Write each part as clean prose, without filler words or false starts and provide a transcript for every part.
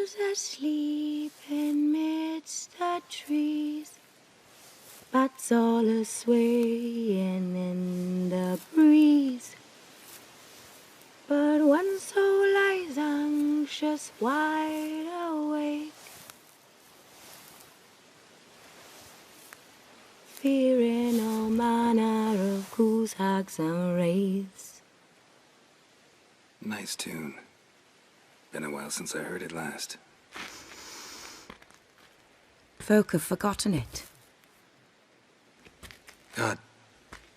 Cows asleep amidst the trees, bats all a-swaying in the breeze. But one soul lies anxious, wide awake, fearing all manner of ghouls, hags, and wraiths. Nice tune. Been a while since I heard it last. Folk have forgotten it. Got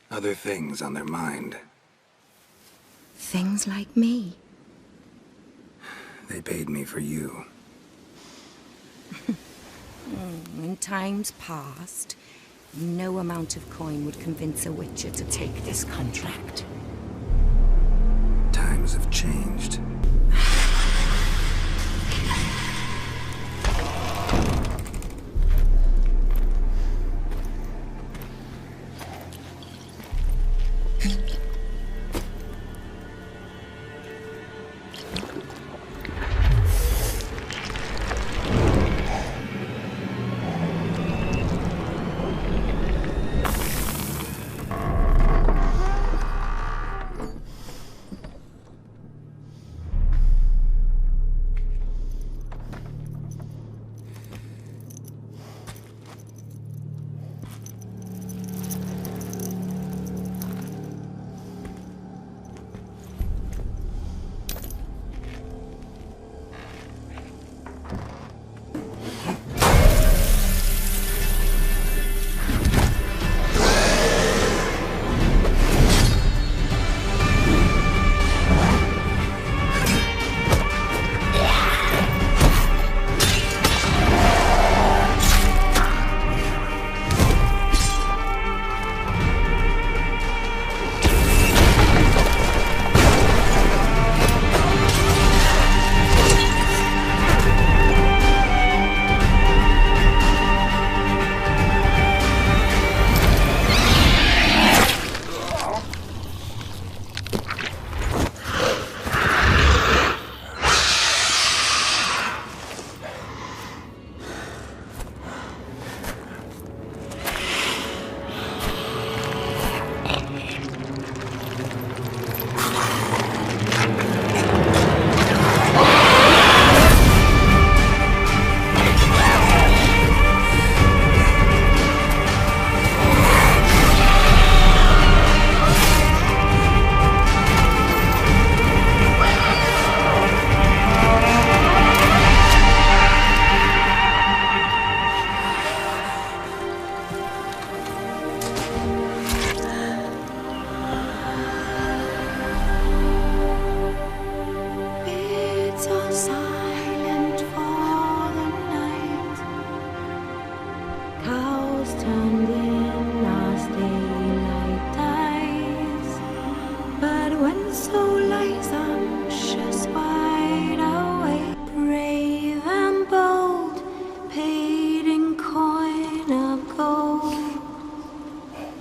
other things on their mind. Things like me. They paid me for you. In times past, no amount of coin would convince a witcher to take this contract. Times have changed.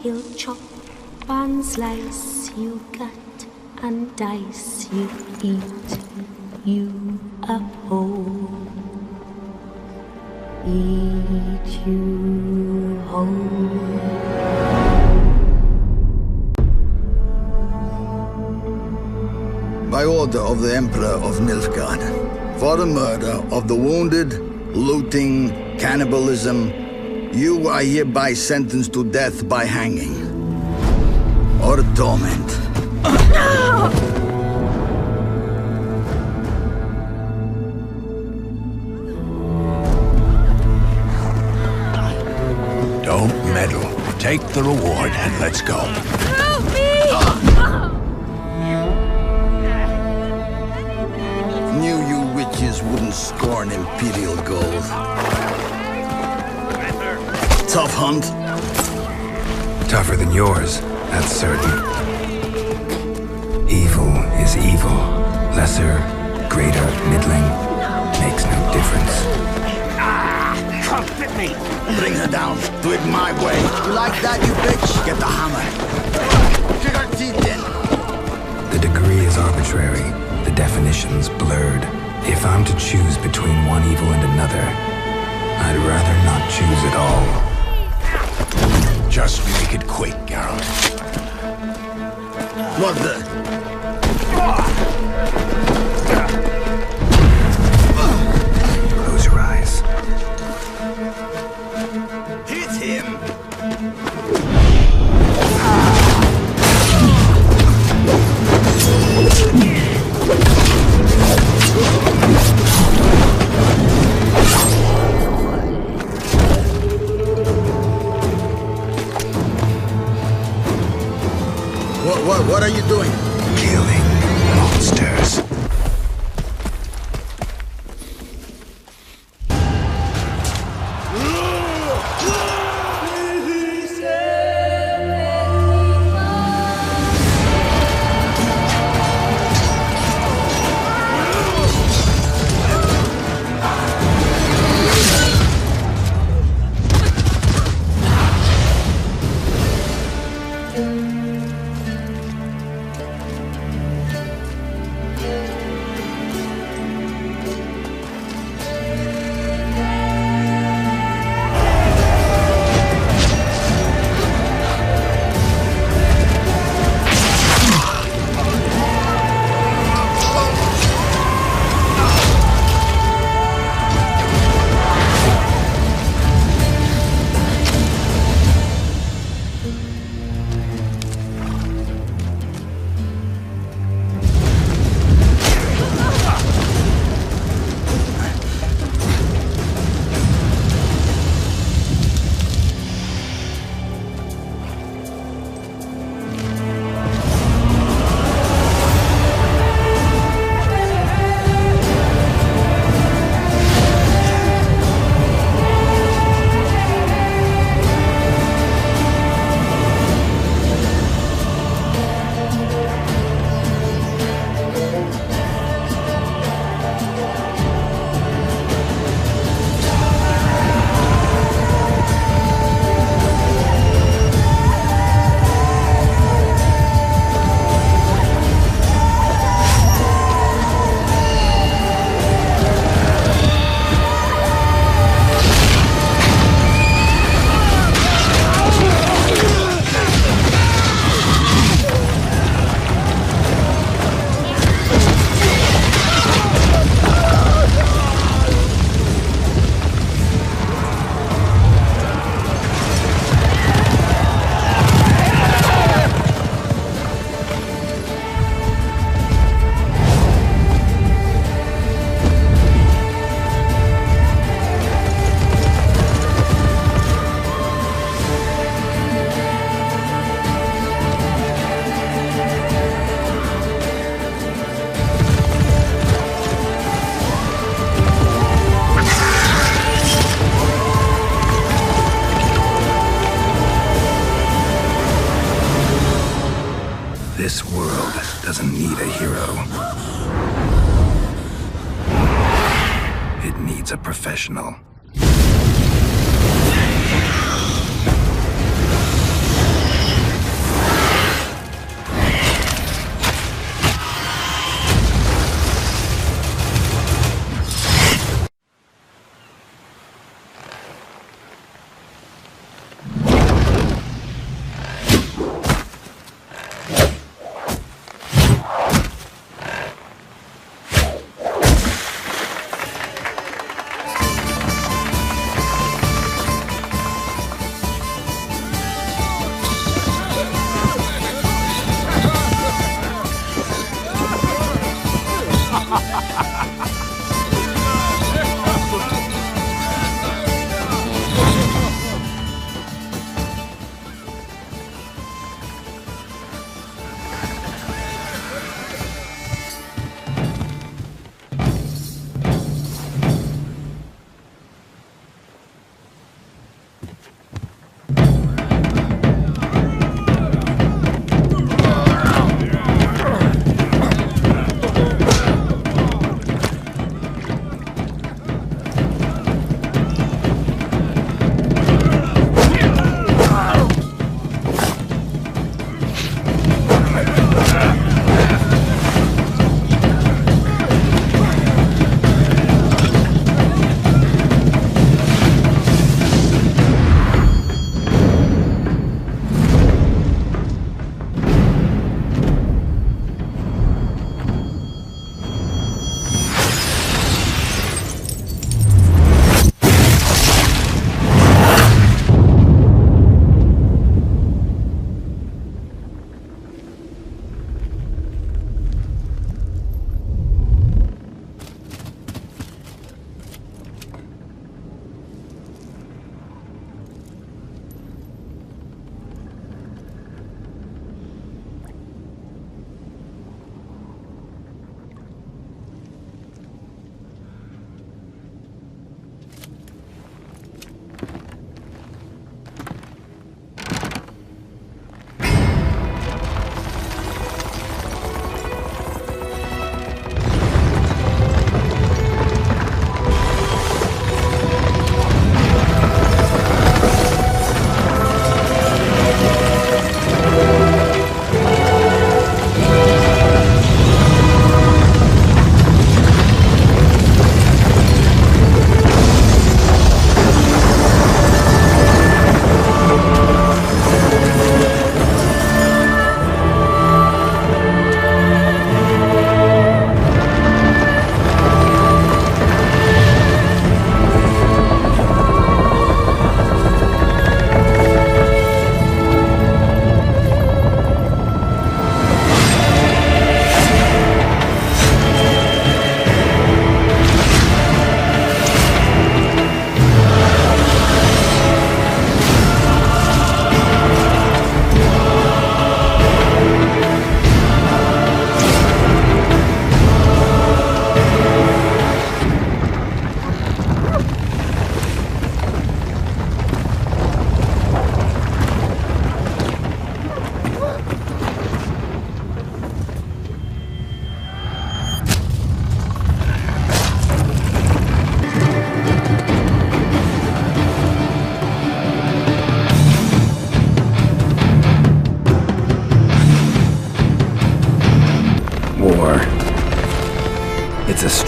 He'll chop and slice you, cut and dice you, eat you up whole. Eat you whole. By order of the Emperor of Nilfgaard, for the murder of the wounded, looting, cannibalism, you are hereby sentenced to death by hanging or torment. Don't meddle. Take the reward and let's go. Help me! Knew you witches wouldn't scorn imperial gold. Tough hunt. Tougher than yours, that's certain. Evil is evil. Lesser, greater, middling, makes no difference. Come with me! Bring her down. Do it my way. You like that, you bitch? Get the hammer. Kick her teeth in. The degree is arbitrary, the definitions blurred. If I'm to choose between one evil and another, I'd rather not choose at all. Just make it quick, Geralt. What the? Close your eyes. Hit him! What are you doing? Killing monsters. This world doesn't need a hero. It needs a professional.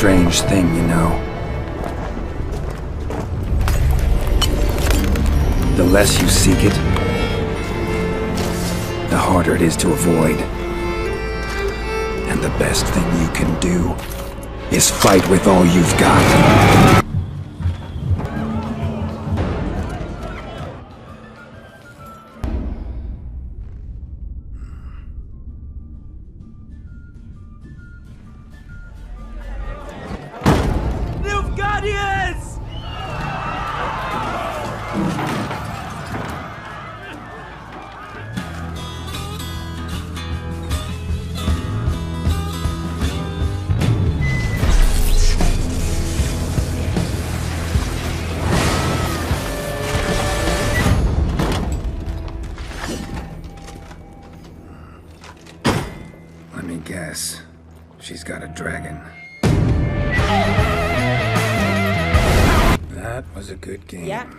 strange thing, you know. The less you seek it, the harder it is to avoid. And the best thing you can do is fight with all you've got. Let me guess. She's got a dragon. That was a good game. Yeah.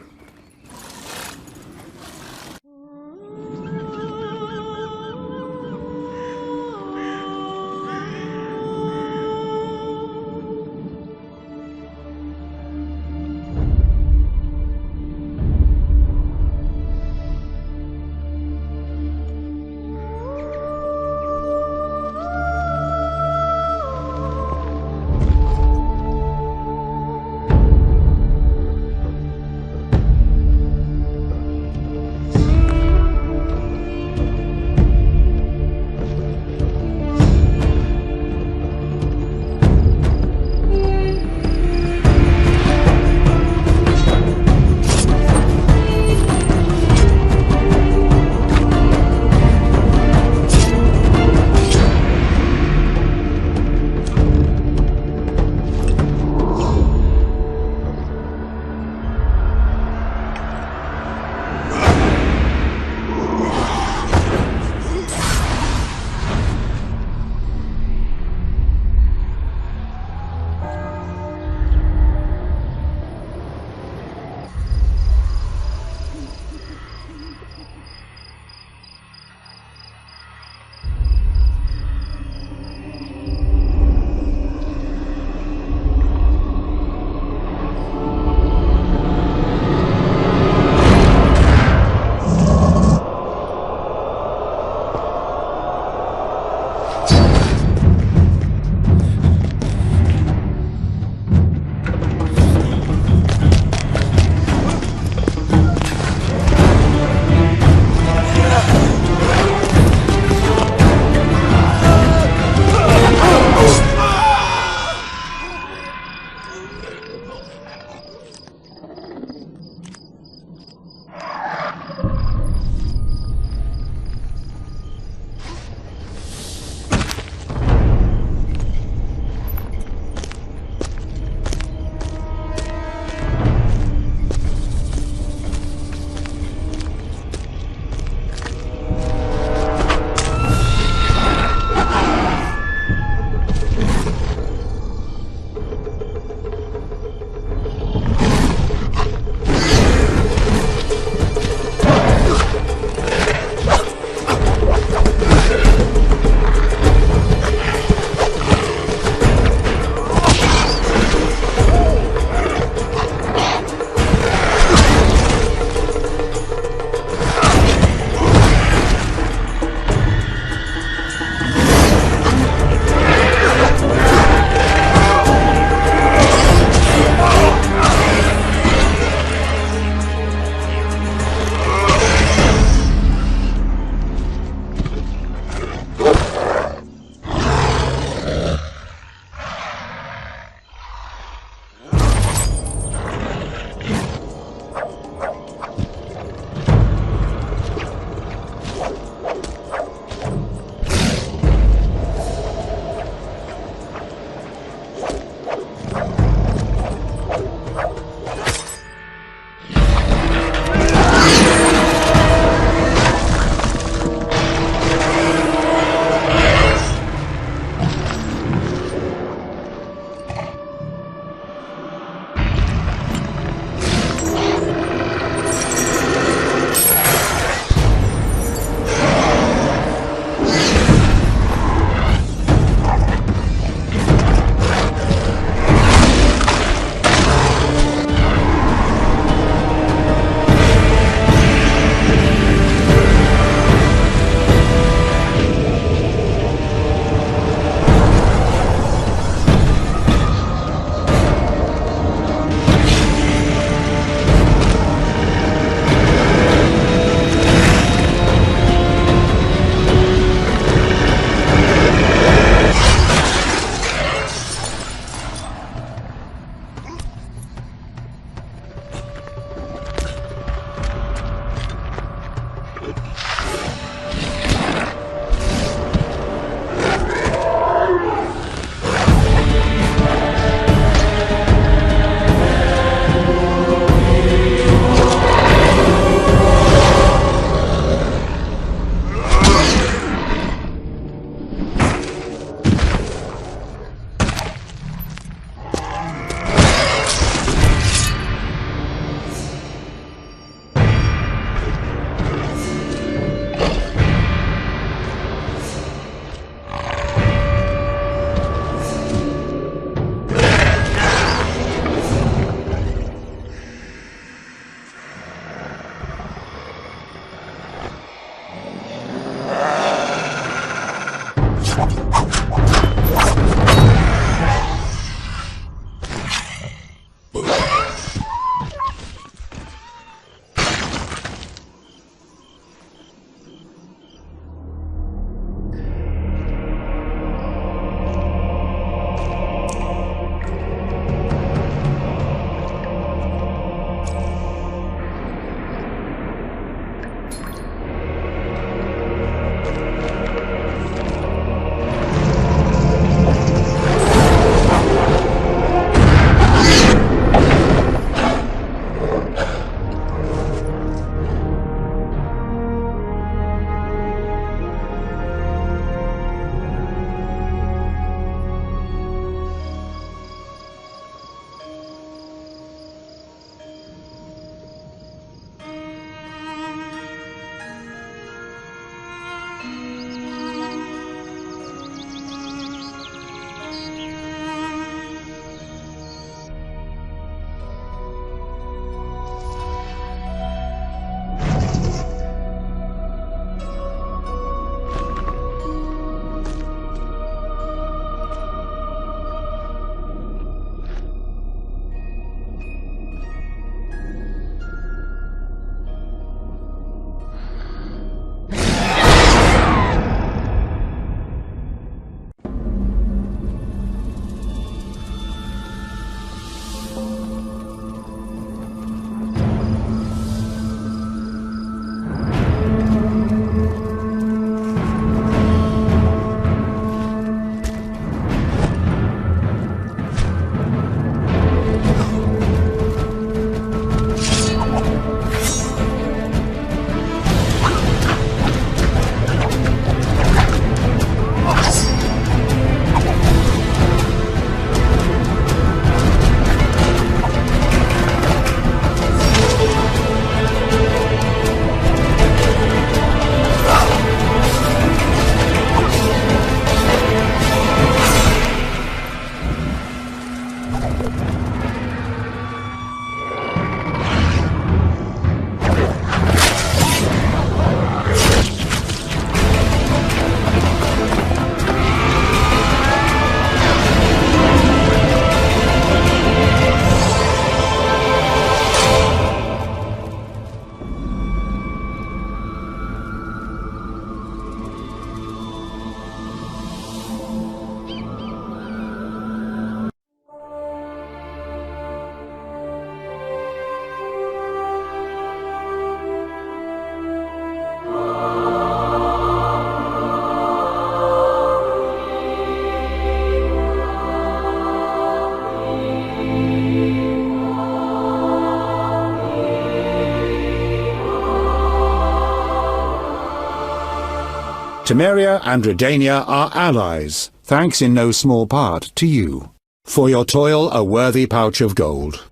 Temeria and Redania are allies, thanks in no small part to you. For your toil, a worthy pouch of gold.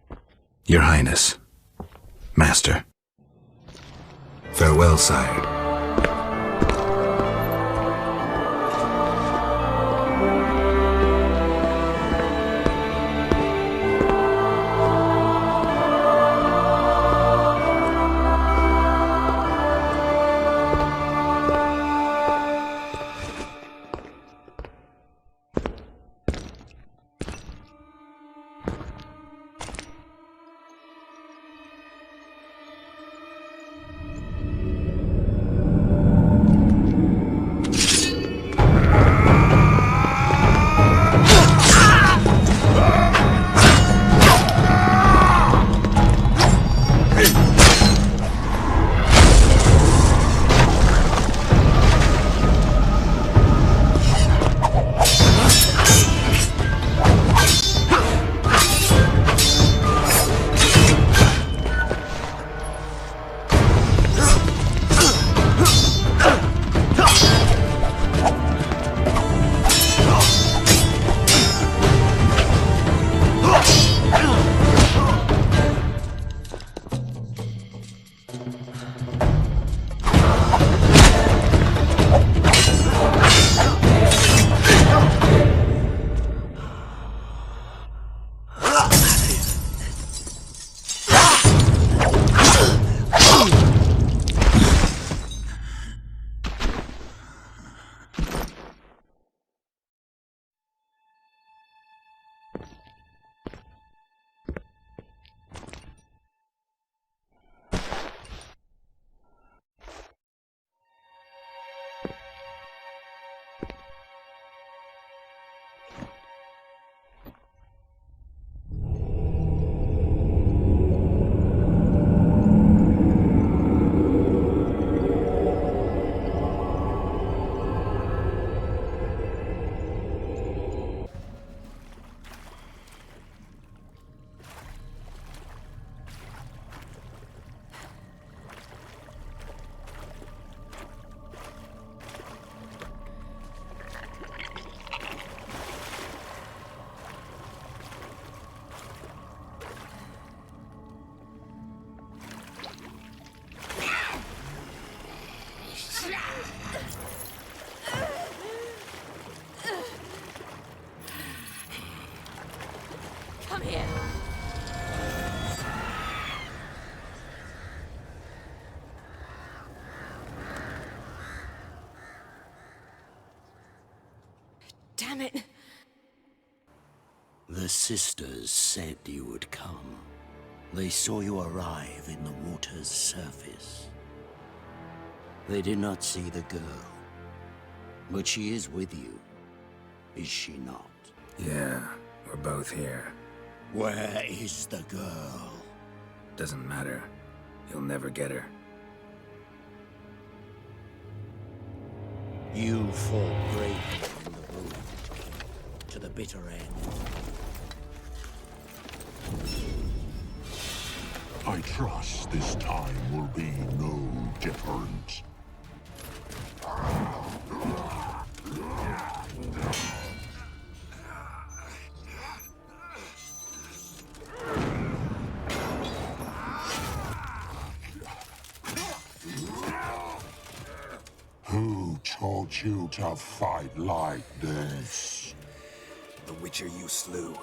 Your Highness. Master. Farewell, sire. Damn it! The sisters said you would come. They saw you arrive in the water's surface. They did not see the girl. But she is with you, is she not? Yeah, we're both here. Where is the girl? Doesn't matter. You'll never get her. You fought bravely in the road, to the bitter end. I trust this time will be no different. Who taught you to fight like this? The Witcher you slew.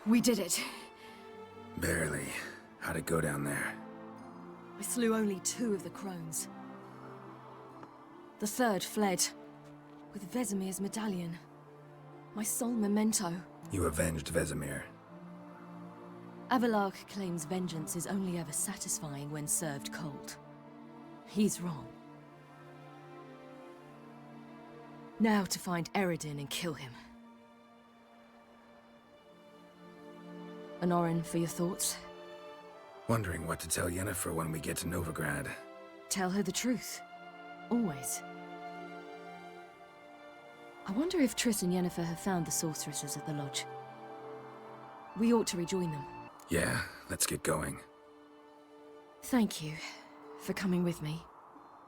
We did it. Barely. How'd it go down there? I slew only 2 of the crones. The 3rd fled, with Vesemir's medallion. My sole memento. You avenged Vesemir. Avalark claims vengeance is only ever satisfying when served cold. He's wrong. Now to find Eredin and kill him. Anorin, for your thoughts? Wondering what to tell Yennefer when we get to Novigrad. Tell her the truth. Always. I wonder if Triss and Yennefer have found the sorceresses at the lodge. We ought to rejoin them. Yeah, let's get going. Thank you for coming with me.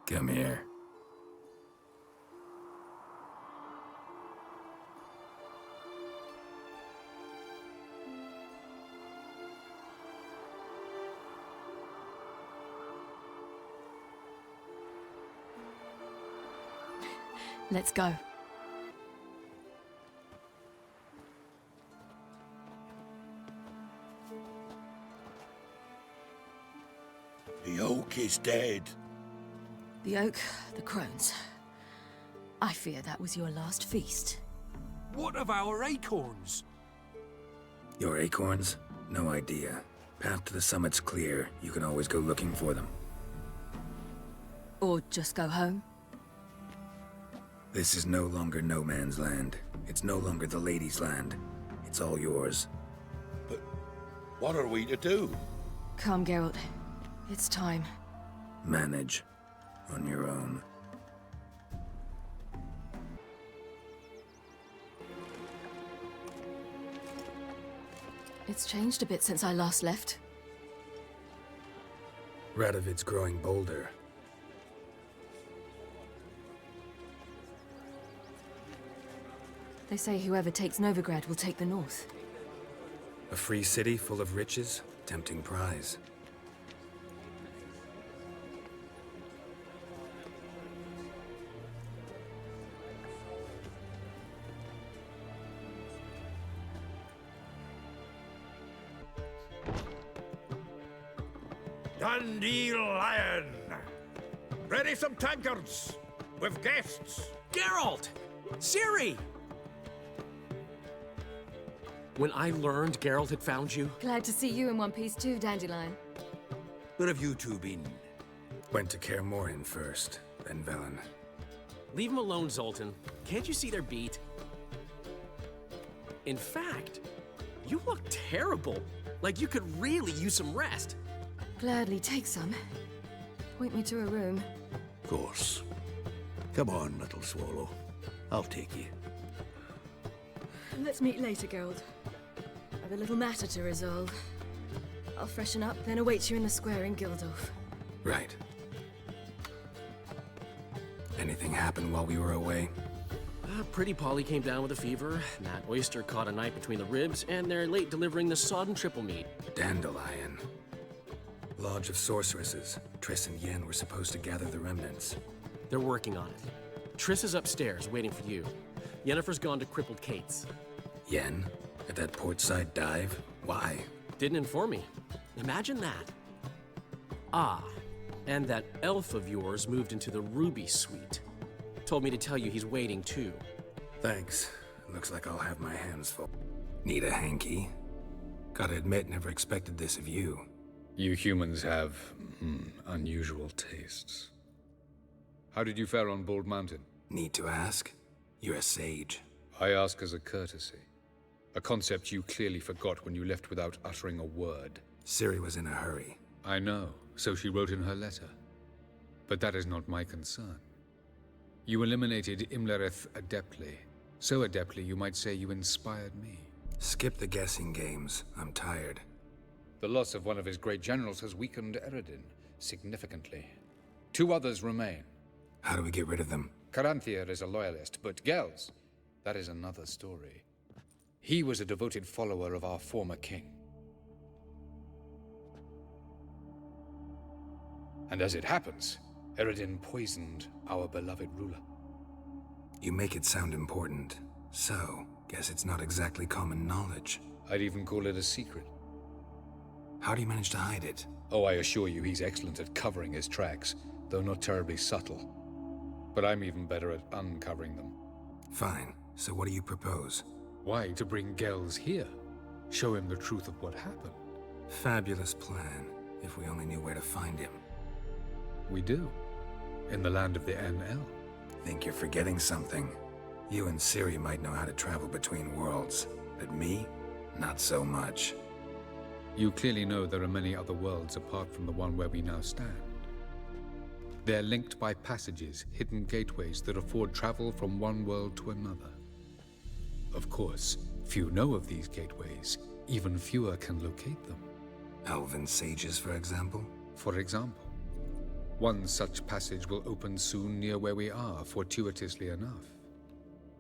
Come here. Let's go. The oak is dead. The oak, the crones. I fear that was your last feast. What of our acorns? Your acorns? No idea. Path to the summit's clear. You can always go looking for them. Or just go home? This is no longer no man's land. It's no longer the lady's land. It's all yours. But what are we to do? Come, Geralt. It's time. Manage. On your own. It's changed a bit since I last left. Radovid's growing bolder. They say whoever takes Novigrad will take the north. A free city full of riches? Tempting prize. Dundee Lion! Ready some tankards! With guests! Geralt! Ciri! When I learned Geralt had found you... Glad to see you in one piece too, Dandelion. Where have you two been? Went to Kaer Morhen first, then Velen. Leave them alone, Zoltan. Can't you see their beat? In fact, you look terrible. Like you could really use some rest. Gladly take some. Point me to a room. Of course. Come on, little swallow. I'll take you. Let's meet later, Geralt. I've a little matter to resolve. I'll freshen up, then await you in the square in Gildorf. Right. Anything happened while we were away? Pretty Polly came down with a fever. That oyster caught a knife between the ribs, and they're late delivering the sodden triple meat. Dandelion. Lodge of Sorceresses. Triss and Yen were supposed to gather the remnants. They're working on it. Triss is upstairs, waiting for you. Yennefer's gone to crippled Kate's. Yen? At that portside dive? Why? Didn't inform me. Imagine that. Ah, and that elf of yours moved into the Ruby Suite. Told me to tell you he's waiting too. Thanks. Looks like I'll have my hands full. Need a hanky? Gotta admit, never expected this of you. You humans have, unusual tastes. How did you fare on Bald Mountain? Need to ask? You're a sage. I ask as a courtesy. A concept you clearly forgot when you left without uttering a word. Ciri was in a hurry. I know, so she wrote in her letter. But that is not my concern. You eliminated Imlerith adeptly. So adeptly you might say you inspired me. Skip the guessing games. I'm tired. The loss of one of his great generals has weakened Eredin significantly. 2 others remain. How do we get rid of them? Caranthier is a loyalist, but Gels, that is another story. He was a devoted follower of our former king. And as it happens, Eredin poisoned our beloved ruler. You make it sound important. So, guess it's not exactly common knowledge. I'd even call it a secret. How do you manage to hide it? Oh, I assure you he's excellent at covering his tracks, though not terribly subtle. But I'm even better at uncovering them. Fine. So what do you propose? Why, to bring Gels here. Show him the truth of what happened. Fabulous plan, if we only knew where to find him. We do. In the land of the NL. Think you're forgetting something. You and Ciri might know how to travel between worlds, but me? Not so much. You clearly know there are many other worlds apart from the one where we now stand. They're linked by passages, hidden gateways that afford travel from one world to another. Of course, few know of these gateways. Even fewer can locate them. Elven sages, for example? For example. One such passage will open soon near where we are, fortuitously enough.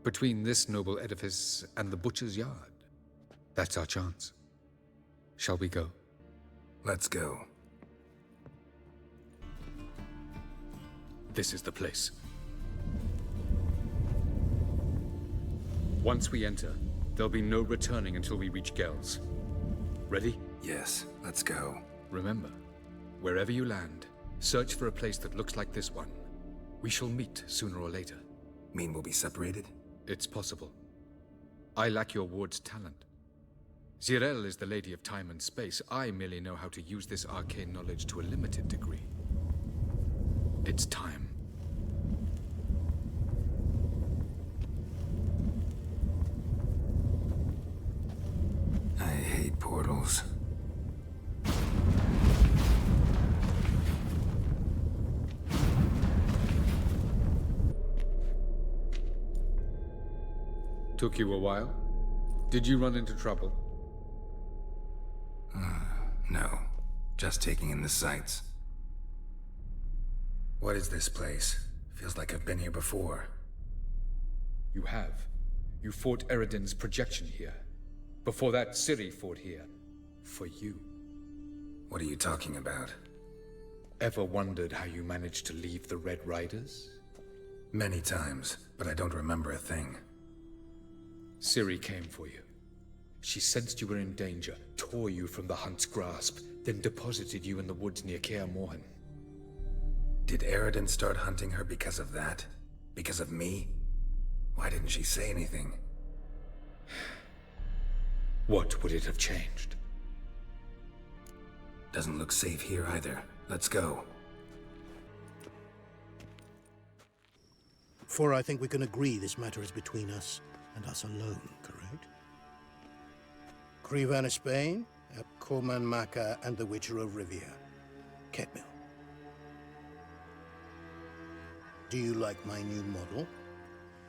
Between this noble edifice and the butcher's yard. That's our chance. Shall we go? Let's go. This is the place. Once we enter, there'll be no returning until we reach Gels. Ready? Yes, let's go. Remember, wherever you land, search for a place that looks like this one. We shall meet sooner or later. Mean we'll be separated? It's possible. I lack your ward's talent. Zirel is the Lady of Time and Space. I merely know how to use this arcane knowledge to a limited degree. It's time. I hate portals. Took you a while? Did you run into trouble? No. Just taking in the sights. What is this place? Feels like I've been here before. You have. You fought Eredin's projection here. Before that, Ciri fought here. For you. What are you talking about? Ever wondered how you managed to leave the Red Riders? Many times, but I don't remember a thing. Ciri came for you. She sensed you were in danger, tore you from the Hunt's grasp, then deposited you in the woods near Kaer Morhen. Did Eredin start hunting her because of that? Because of me? Why didn't she say anything? What would it have changed? Doesn't look safe here either. Let's go. For I think we can agree this matter is between us and us alone, correct? Crevan of Spain, at Corman Maca and the Witcher of Rivia. Ketmill. Do you like my new model?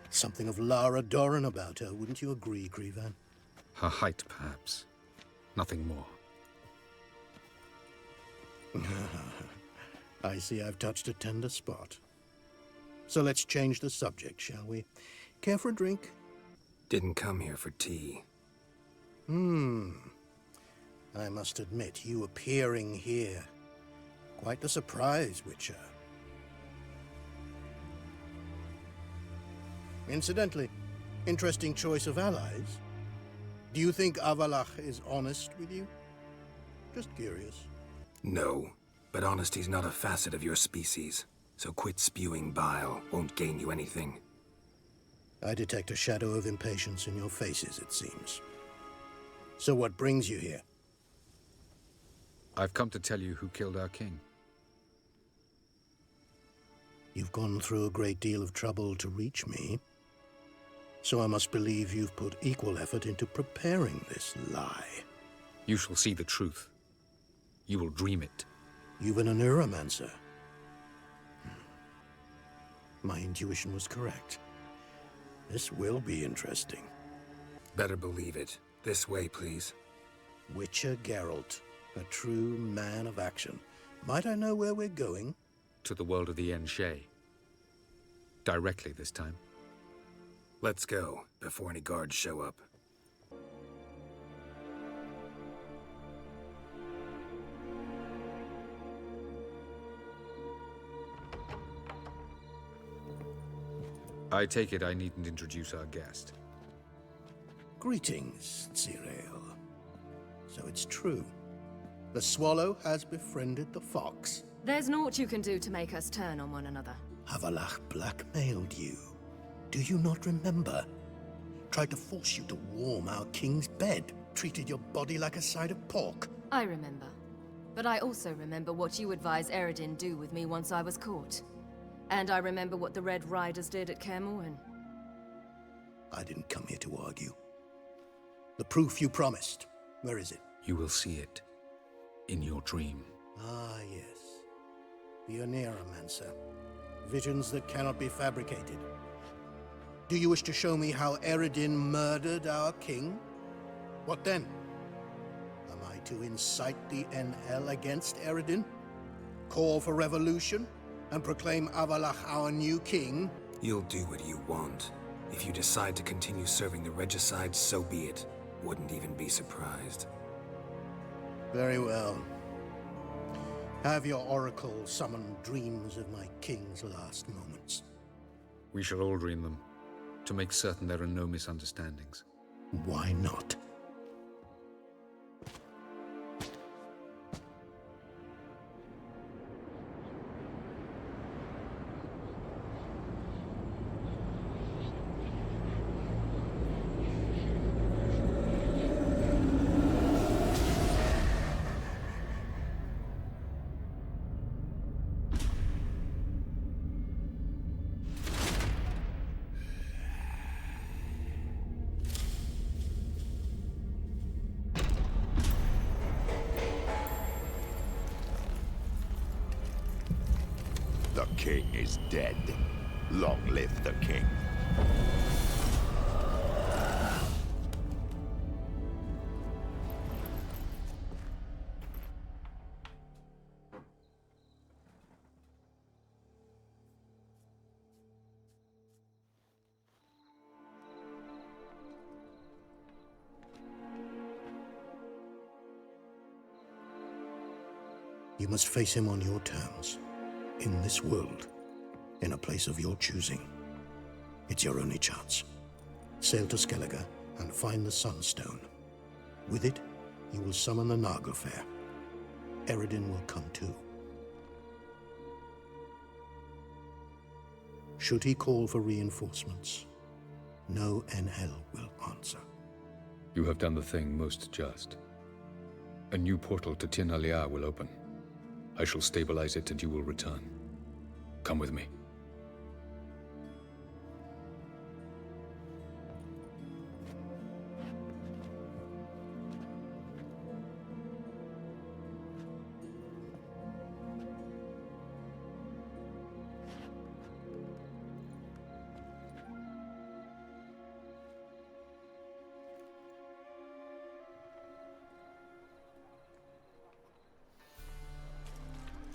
Something of Lara Doran about her, wouldn't you agree, Crevan? Her height, perhaps. Nothing more. I see I've touched a tender spot. So let's change the subject, shall we? Care for a drink? Didn't come here for tea. I must admit, you appearing here. Quite the surprise, Witcher. Incidentally, interesting choice of allies. Do you think Avalach is honest with you? Just curious. No, but honesty's not a facet of your species. So quit spewing bile, won't gain you anything. I detect a shadow of impatience in your faces, it seems. So what brings you here? I've come to tell you who killed our king. You've gone through a great deal of trouble to reach me. So I must believe you've put equal effort into preparing this lie. You shall see the truth. You will dream it. You've been a neuromancer. My intuition was correct. This will be interesting. Better believe it. This way, please. Witcher Geralt, a true man of action. Might I know where we're going? To the world of the Enshe. Directly this time. Let's go, before any guards show up. I take it I needn't introduce our guest. Greetings, Cyril. So it's true. The swallow has befriended the fox. There's naught you can do to make us turn on one another. Avalach blackmailed you. Do you not remember? Tried to force you to warm our king's bed. Treated your body like a side of pork. I remember. But I also remember what you advised Eredin do with me once I was caught. And I remember what the Red Riders did at Kaer Morhen. I didn't come here to argue. The proof you promised. Where is it? You will see it. In your dream. Ah, yes. The Oneiromancer. Visions that cannot be fabricated. Do you wish to show me how Eredin murdered our king? What then? Am I to incite the NL against Eredin? Call for revolution? And proclaim Avalach our new king? You'll do what you want. If you decide to continue serving the regicide, so be it. Wouldn't even be surprised. Very well. Have your oracle summon dreams of my king's last moments. We shall all dream them, to make certain there are no misunderstandings. Why not? The king is dead. Long live the king. You must face him on your terms. In this world. In a place of your choosing. It's your only chance. Sail to Skellige and find the Sunstone. With it, you will summon the Naglfar. Eredin will come too. Should he call for reinforcements, no NL will answer. You have done the thing most just. A new portal to Tir na Liar will open. I shall stabilize it and you will return. Come with me.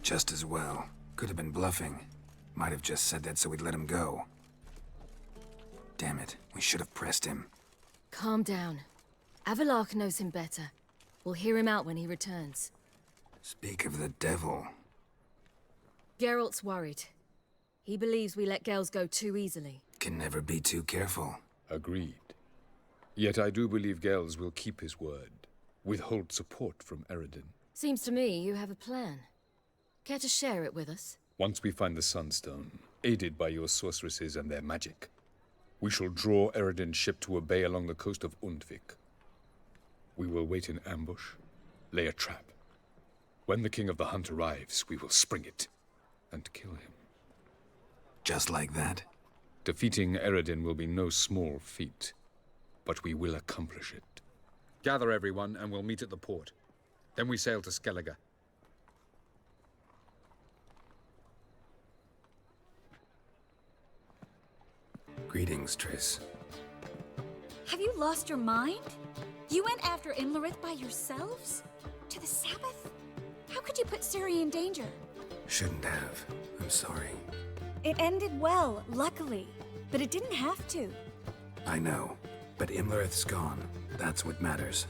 Just as well. Could have been bluffing. Might have just said that so we'd let him go. Damn it, we should have pressed him. Calm down. Avalark knows him better. We'll hear him out when he returns. Speak of the devil. Geralt's worried. He believes we let girls go too easily. Can never be too careful. Agreed. Yet I do believe Gels will keep his word. Withhold support from Eredin. Seems to me you have a plan. Care to share it with us? Once we find the Sunstone, aided by your sorceresses and their magic, we shall draw Eredin's ship to a bay along the coast of Undvik. We will wait in ambush, lay a trap. When the King of the Hunt arrives, we will spring it and kill him. Just like that? Defeating Eredin will be no small feat, but we will accomplish it. Gather everyone, and we'll meet at the port. Then we sail to Skellige. Greetings, Triss. Have you lost your mind? You went after Imlerith by yourselves? To the Sabbath? How could you put Ciri in danger? Shouldn't have. I'm sorry. It ended well, luckily. But it didn't have to. I know. But Imlerith's gone. That's what matters.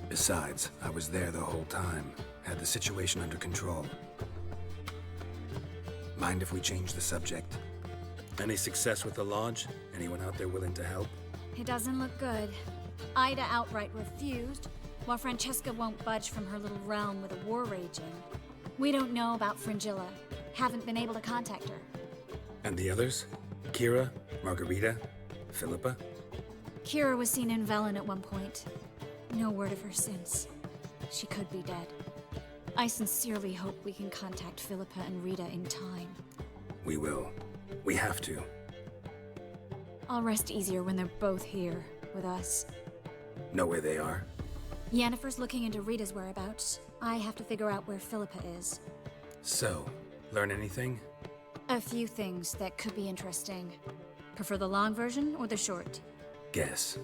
Besides, I was there the whole time. Had the situation under control. Mind if we change the subject? Any success with the Lodge? Anyone out there willing to help? It doesn't look good. Ida outright refused, while Francesca won't budge from her little realm with a war raging. We don't know about Fringilla. Haven't been able to contact her. And the others? Kira? Margarita? Philippa? Kira was seen in Velen at one point. No word of her since. She could be dead. I sincerely hope we can contact Philippa and Rita in time. We will. We have to. I'll rest easier when they're both here, with us. Know where they are? Yennefer's looking into Rita's whereabouts. I have to figure out where Philippa is. So, learn anything? A few things that could be interesting. Prefer the long version or the short? Guess.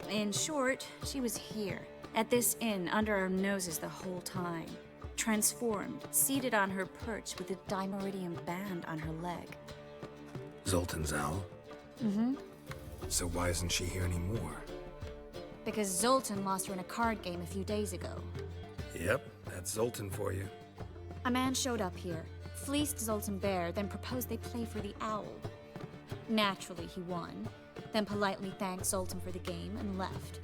In short, she was here, at this inn, under our noses the whole time. Transformed, seated on her perch with a dimeridium band on her leg. Zoltan's owl? Mm-hmm. So why isn't she here anymore? Because Zoltan lost her in a card game a few days ago. Yep, that's Zoltan for you. A man showed up here, fleeced Zoltan bare, then proposed they play for the owl. Naturally, he won, then politely thanked Zoltan for the game and left.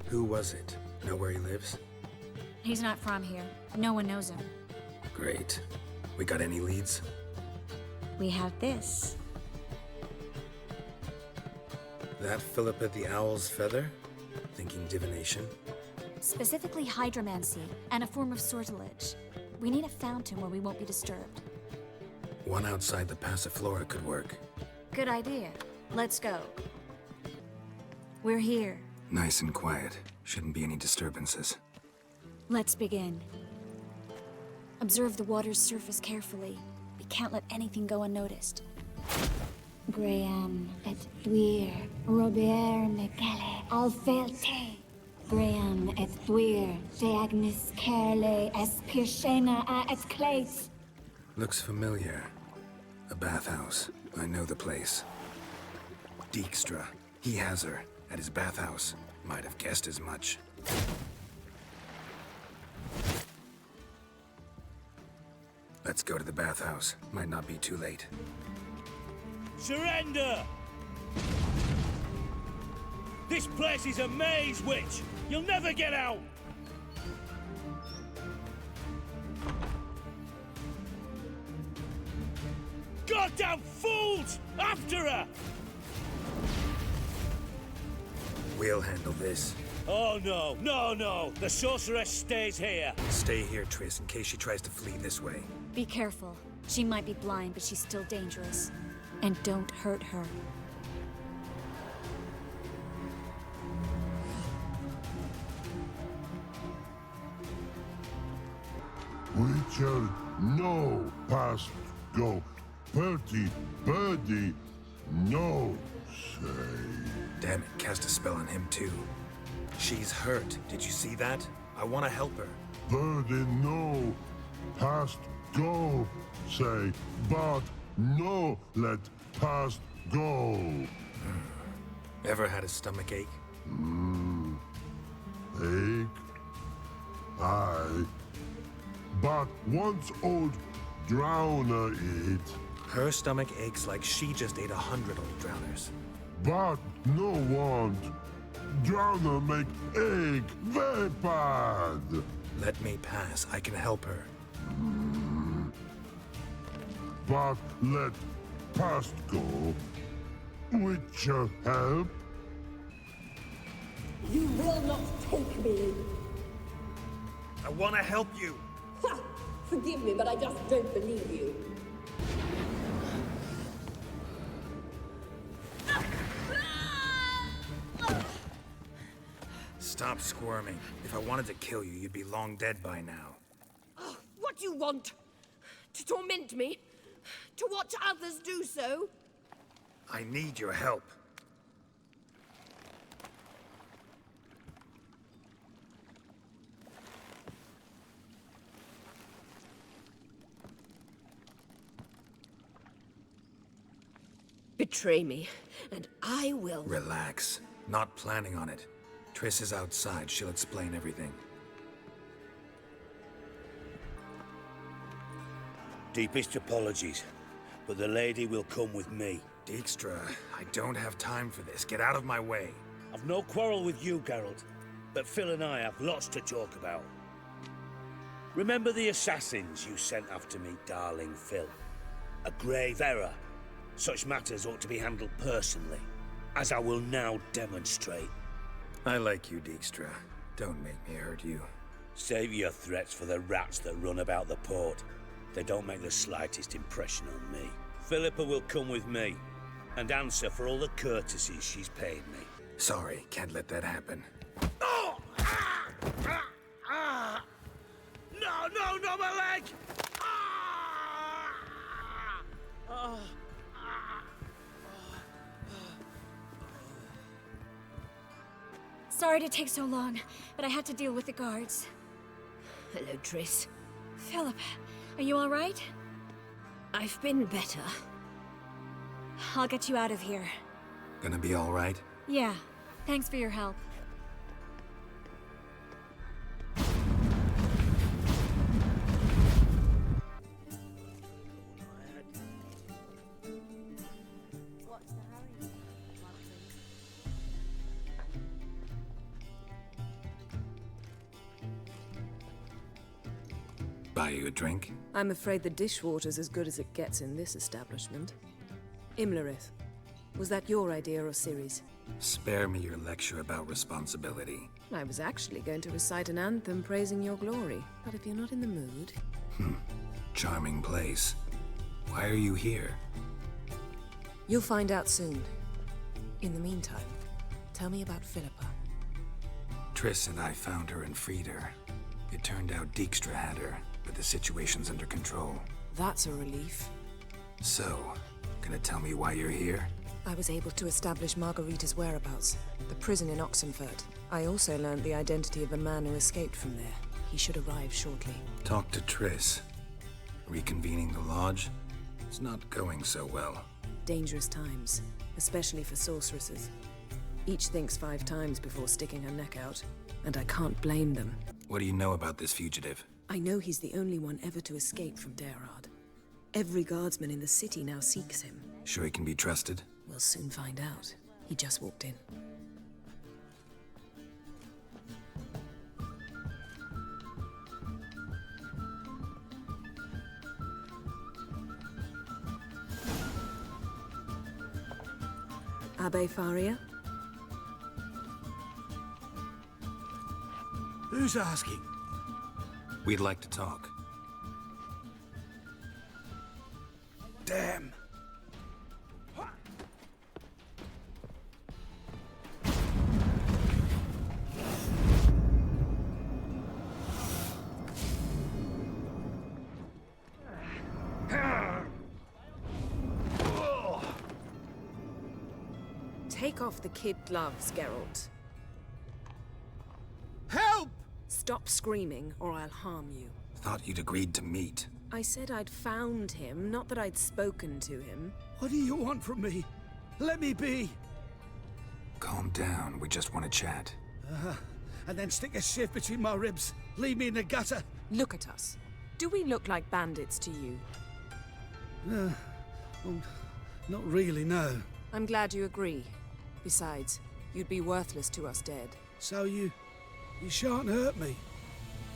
Who was it? Know where he lives? He's not from here. No one knows him. Great. We got any leads? We have this. That Philippa the Owl's feather? Thinking divination? Specifically hydromancy, and a form of sortilege. We need a fountain where we won't be disturbed. One outside the Passiflora could work. Good idea. Let's go. We're here. Nice and quiet. Shouldn't be any disturbances. Let's begin. Observe the water's surface carefully. We can't let anything go unnoticed. Graham et Dwyer, Robert Mecale, Alfelte. Graham et Dwyer, Deagnis Kerle, Espirshena a et Clates. Looks familiar. A bathhouse. I know the place. Dijkstra. He has her. At his bathhouse. Might have guessed as much. Let's go to the bathhouse. Might not be too late. Surrender! This place is a maze, witch! You'll never get out! Goddamn fools! After her! We'll handle this. Oh no, no, no! The sorceress stays here! Stay here, Triss, in case she tries to flee this way. Be careful. She might be blind, but she's still dangerous. And don't hurt her. We shall no past go. Bertie, birdie, no say. Damn it, cast a spell on him too. She's hurt. Did you see that? I want to help her. Burden no, past go, say, but no let past go. Ever had a stomach ache? Ache? Aye. But once old drowner eat. Her stomach aches like she just ate 100 old drowners. But no want. Drowner make ache very bad. Let me pass. I can help her. But let past go. Which help? You will not take me. I want to help you. Ha! Forgive me, but I just don't believe you. Stop squirming. If I wanted to kill you, you'd be long dead by now. Oh, what do you want? To torment me? To watch others do so? I need your help. Betray me, and I will. Relax. Not planning on it. Triss is outside. She'll explain everything. Deepest apologies, but the lady will come with me. Dijkstra, I don't have time for this. Get out of my way. I've no quarrel with you, Geralt, but Phil and I have lots to talk about. Remember the assassins you sent after me, darling Phil? A grave error. Such matters ought to be handled personally, as I will now demonstrate. I like you, Dijkstra. Don't make me hurt you. Save your threats for the rats that run about the port. They don't make the slightest impression on me. Philippa will come with me, and answer for all the courtesies she's paid me. Sorry, can't let that happen. Oh! Ah! Ah! Ah! No, no, no, my leg! Ah! Ah! Sorry to take so long, but I had to deal with the guards. Hello, Triss. Philip, are you all right? I've been better. I'll get you out of here. Gonna be all right? Yeah, thanks for your help. Buy you a drink? I'm afraid the dishwater's as good as it gets in this establishment. Imlerith, was that your idea or Ciri's? Spare me your lecture about responsibility. I was actually going to recite an anthem praising your glory, but if you're not in the mood... Charming place. Why are you here? You'll find out soon. In the meantime, tell me about Philippa. Triss and I found her and freed her. It turned out Dijkstra had her, but the situation's under control. That's a relief. So, gonna tell me why you're here? I was able to establish Margarita's whereabouts, the prison in Oxenfurt. I also learned the identity of a man who escaped from there. He should arrive shortly. Talk to Triss. Reconvening the lodge? It's not going so well. Dangerous times, especially for sorceresses. Each thinks 5 times before sticking her neck out, and I can't blame them. What do you know about this fugitive? I know he's the only one ever to escape from Derard. Every guardsman in the city now seeks him. Sure he can be trusted? We'll soon find out. He just walked in. Abbe Faria? Who's asking? We'd like to talk. Damn! Take off the kid gloves, Geralt. Help! Stop screaming, or I'll harm you. Thought you'd agreed to meet. I said I'd found him, not that I'd spoken to him. What do you want from me? Let me be! Calm down, we just want to chat. And then stick a sieve between my ribs. Leave me in the gutter. Look at us. Do we look like bandits to you? Well, not really, no. I'm glad you agree. Besides, you'd be worthless to us dead. So you shan't hurt me?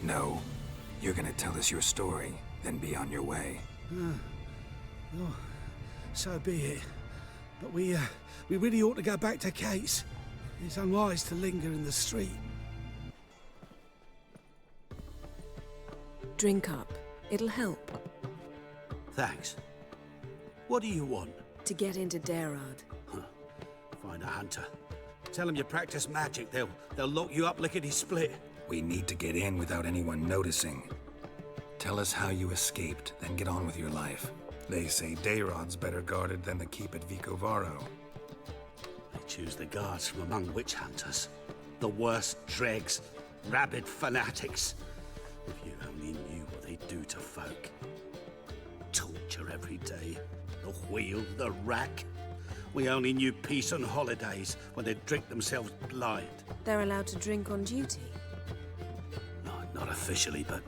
No. You're gonna tell us your story, then be on your way. Oh, so be it. But we really ought to go back to Kate's. It's unwise to linger in the street. Drink up. It'll help. Thanks. What do you want? To get into Darad. Find a hunter. Tell them you practice magic. They'll lock you up lickety-split. We need to get in without anyone noticing. Tell us how you escaped, then get on with your life. They say Dayrod's better guarded than the keep at Vicovaro. They choose the guards from among witch hunters. The worst dregs, rabid fanatics. If you only knew what they do to folk. Torture every day. The wheel, the rack. We only knew peace on holidays when they'd drink themselves blind. They're allowed to drink on duty? No, not officially, but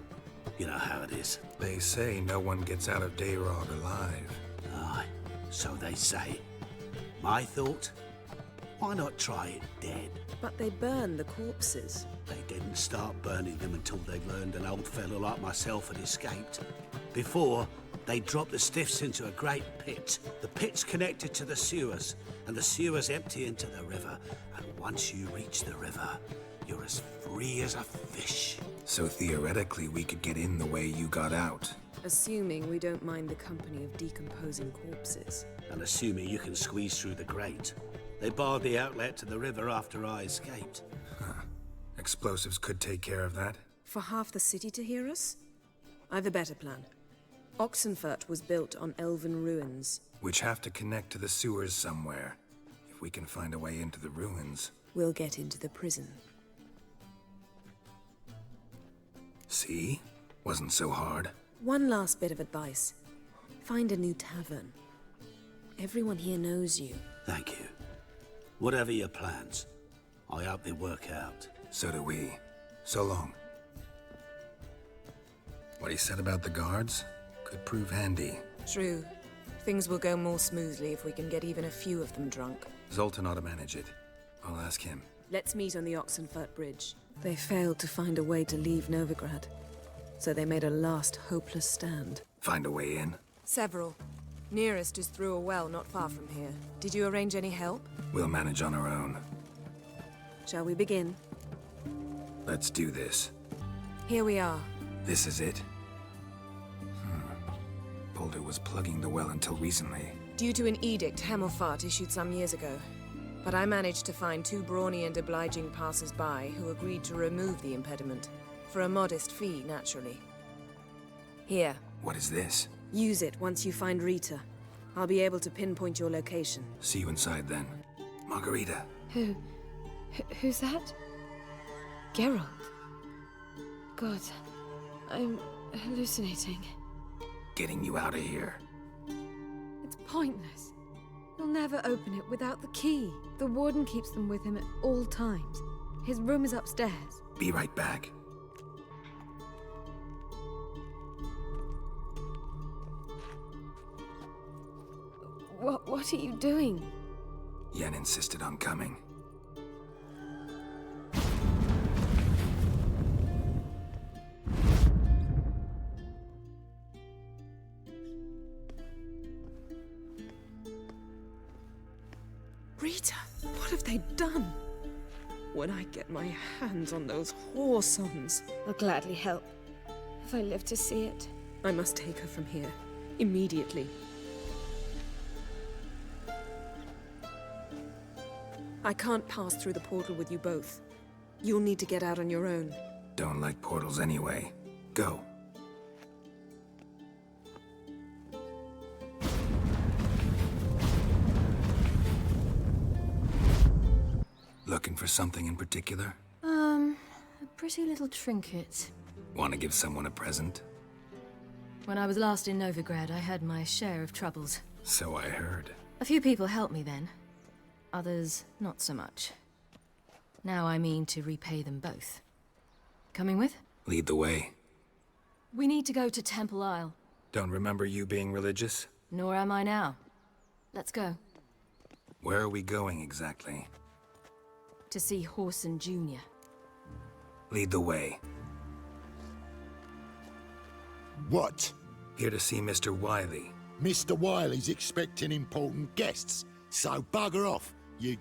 you know how it is. They say no one gets out of Dayrod alive. Aye, so they say. My thought? Why not try it dead? But they burn the corpses. They didn't start burning them until they learned an old fellow like myself had escaped. Before, they dropped the stiffs into a great pit. The pit's connected to the sewers, and the sewers empty into the river. And once you reach the river, you're as free as a fish. So theoretically, we could get in the way you got out. Assuming we don't mind the company of decomposing corpses. And assuming you can squeeze through the grate. They barred the outlet to the river after I escaped. Huh. Explosives could take care of that. For half the city to hear us? I've a better plan. Oxenfurt was built on elven ruins. Which have to connect to the sewers somewhere. If we can find a way into the ruins. We'll get into the prison. See? Wasn't so hard. One last bit of advice. Find a new tavern. Everyone here knows you. Thank you. Whatever your plans, I hope they work out. So do we. So long. What he said about the guards could prove handy. True. Things will go more smoothly if we can get even a few of them drunk. Zoltan ought to manage it. I'll ask him. Let's meet on the Oxenfurt Bridge. They failed to find a way to leave Novigrad, so they made a last hopeless stand. Find a way in? Several. Nearest is through a well not far from here. Did you arrange any help? We'll manage on our own. Shall we begin? Let's do this. Here we are. This is it? Boulder was plugging the well until recently. Due to an edict Hemmelfart issued some years ago. But I managed to find two brawny and obliging passers-by who agreed to remove the impediment. For a modest fee, naturally. Here. What is this? Use it once you find Rita. I'll be able to pinpoint your location. See you inside then. Margarita. Who's that? Geralt. God, I'm hallucinating. Getting you out of here. It's pointless. He'll never open it without the key. The warden keeps them with him at all times. His room is upstairs. Be right back. What are you doing? Yen insisted on coming. Rita, what have they done? When I get my hands on those whoresomes... I'll gladly help, if I live to see it. I must take her from here, immediately. I can't pass through the portal with you both. You'll need to get out on your own. Don't like portals anyway. Go. Looking for something in particular? Pretty little trinket. Want to give someone a present? When I was last in Novigrad, I had my share of troubles. So I heard. A few people helped me then. Others, not so much. Now I mean to repay them both. Coming with? Lead the way. We need to go to Temple Isle. Don't remember you being religious? Nor am I now. Let's go. Where are we going exactly? To see Horson Jr. Lead the way. What? Here to see Mr. Wiley. Mr. Wiley's expecting important guests, so bugger off, you...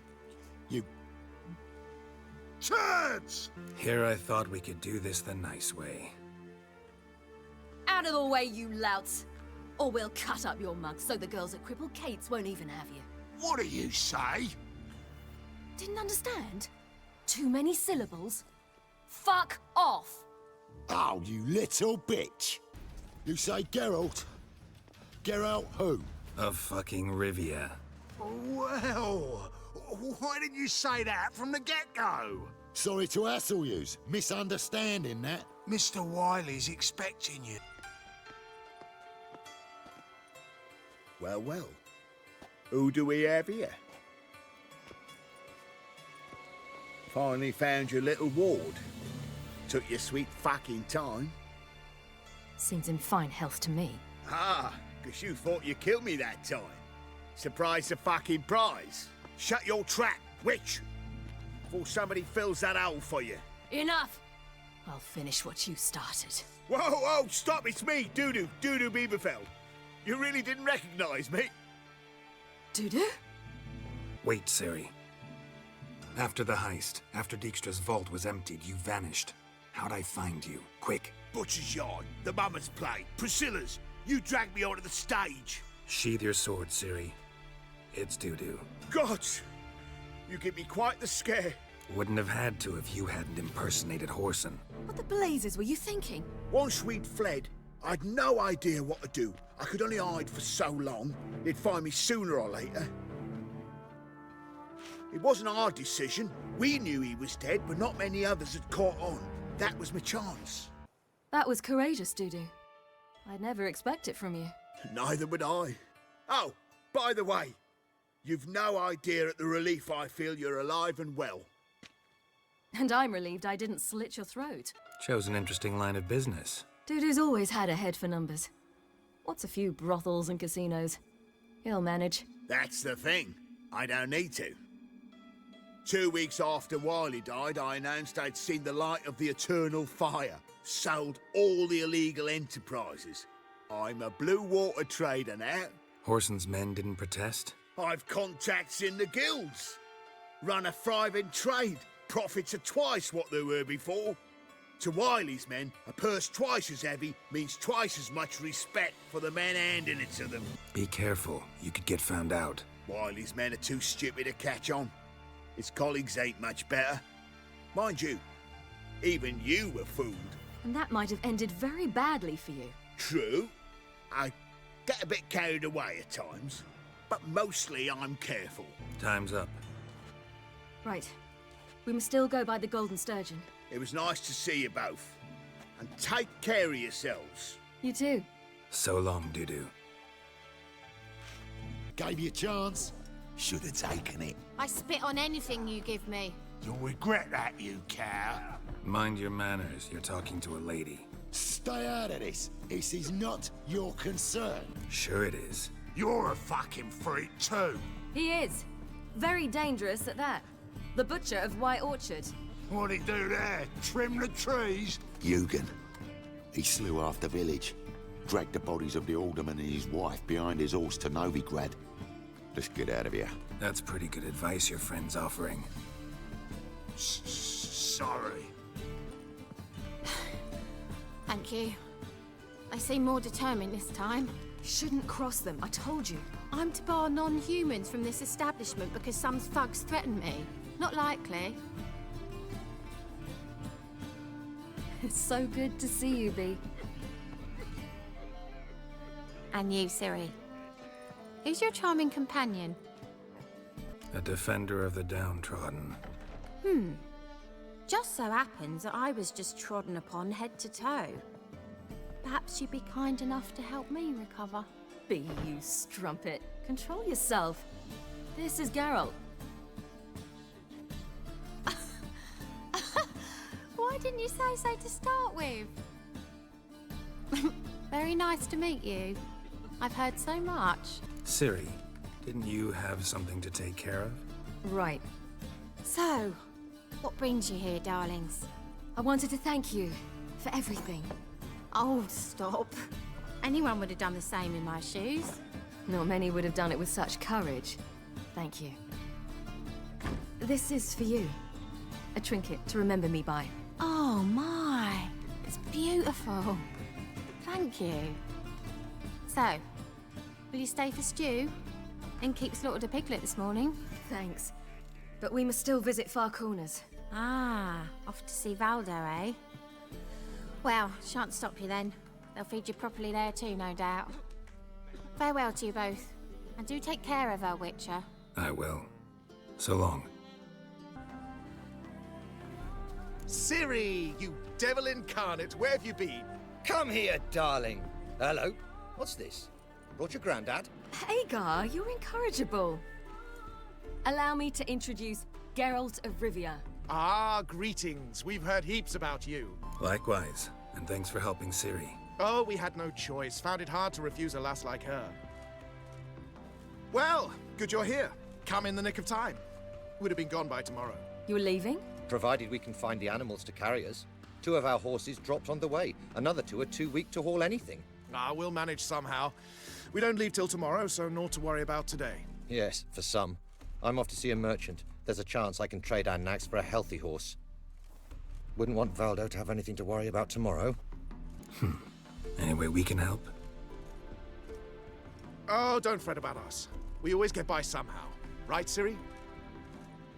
Turds! Here I thought we could do this the nice way. Out of the way, you louts! Or we'll cut up your mug so the girls at Cripple Kate's won't even have you. What do you say? Didn't understand? Too many syllables? Fuck off! Oh, you little bitch! You say Geralt? Geralt who? Of fucking Rivia. Well, why didn't you say that from the get-go? Sorry to hassle yous. Misunderstanding that. Mr. Wiley's expecting you. Well, well. Who do we have here? Finally found your little ward. Took your sweet fucking time. Seems in fine health to me. Ah, 'cause you thought you killed me that time. Surprise the fucking prize. Shut your trap, witch! Before somebody fills that hole for you. Enough! I'll finish what you started. Whoa, whoa, stop, it's me, Dudu Bieberfeld. You really didn't recognize me? Dudu? Wait, Ciri. After the heist, after Dijkstra's vault was emptied, you vanished. How'd I find you? Quick. Butcher's Yard, the Mama's Play, Priscilla's. You dragged me onto the stage. Sheathe your sword, Ciri. It's Dudu. God! You give me quite the scare. Wouldn't have had to if you hadn't impersonated Horson. What the blazes were you thinking? Once we'd fled, I'd no idea what to do. I could only hide for so long. They'd find me sooner or later. It wasn't our decision. We knew he was dead, but not many others had caught on. That was my chance. That was courageous, Dudu. I'd never expect it from you. Neither would I. Oh, by the way, you've no idea at the relief I feel you're alive and well. And I'm relieved I didn't slit your throat. Chose an interesting line of business. Dudu's always had a head for numbers. What's a few brothels and casinos? He'll manage. That's the thing. I don't need to. 2 weeks after Wiley died, I announced I'd seen the light of the eternal fire. Sold all the illegal enterprises. I'm a blue water trader now. Horson's men didn't protest? I've contacts in the guilds. Run a thriving trade. Profits are twice what they were before. To Wiley's men, a purse twice as heavy means twice as much respect for the men handing it to them. Be careful. You could get found out. Wiley's men are too stupid to catch on. His colleagues ain't much better. Mind you, even you were fooled. And that might have ended very badly for you. True. I get a bit carried away at times, but mostly I'm careful. Time's up. Right. We must still go by the Golden Sturgeon. It was nice to see you both. And take care of yourselves. You too. So long, Dudu. Gave you a chance. Should have taken it. I spit on anything you give me. You'll regret that, you cow. Mind your manners. You're talking to a lady. Stay out of this. This is not your concern. Sure it is. You're a fucking freak too. He is. Very dangerous at that. The butcher of White Orchard. What'd he do there? Trim the trees? Eugen. He slew half the village. Dragged the bodies of the alderman and his wife behind his horse to Novigrad. Let's get out of here. That's pretty good advice your friend's offering. Sorry. Thank you. I seem more determined this time. You shouldn't cross them, I told you. I'm to bar non-humans from this establishment because some thugs threaten me. Not likely. It's so good to see you, Bee. And you, Ciri. Who's your charming companion? A defender of the downtrodden. just so happens that I was just trodden upon head to toe. Perhaps you'd be kind enough to help me recover. Be you, strumpet. Control yourself. This is Geralt. Why didn't you say so to start with? Very nice to meet you. I've heard so much. Ciri, didn't you have something to take care of? Right. So, what brings you here, darlings? I wanted to thank you for everything. Oh, stop. Anyone would have done the same in my shoes. Not many would have done it with such courage. Thank you. This is for you. A trinket to remember me by. Oh my, it's beautiful. Thank you. So, will you stay for stew? And keep slaughtered a piglet this morning? Thanks. But we must still visit Far Corners. Ah, off to see Valdo, eh? Well, shan't stop you then. They'll feed you properly there too, no doubt. Farewell to you both. And do take care of her, Witcher. I will. So long. Ciri, you devil incarnate, where have you been? Come here, darling. Hello. What's this? Brought your granddad? Hagar, you're incorrigible. Allow me to introduce Geralt of Rivia. Ah, greetings. We've heard heaps about you. Likewise, and thanks for helping Ciri. Oh, we had no choice. Found it hard to refuse a lass like her. Well, good you're here. Come in the nick of time. Would have been gone by tomorrow. You're leaving? Provided we can find the animals to carry us. 2 of our horses dropped on the way. Another 2 are too weak to haul anything. Ah, we'll manage somehow. We don't leave till tomorrow, so naught to worry about today. Yes, for some. I'm off to see a merchant. There's a chance I can trade our nags for a healthy horse. Wouldn't want Valdo to have anything to worry about tomorrow. Any way we can help? Oh, don't fret about us. We always get by somehow. Right, Ciri?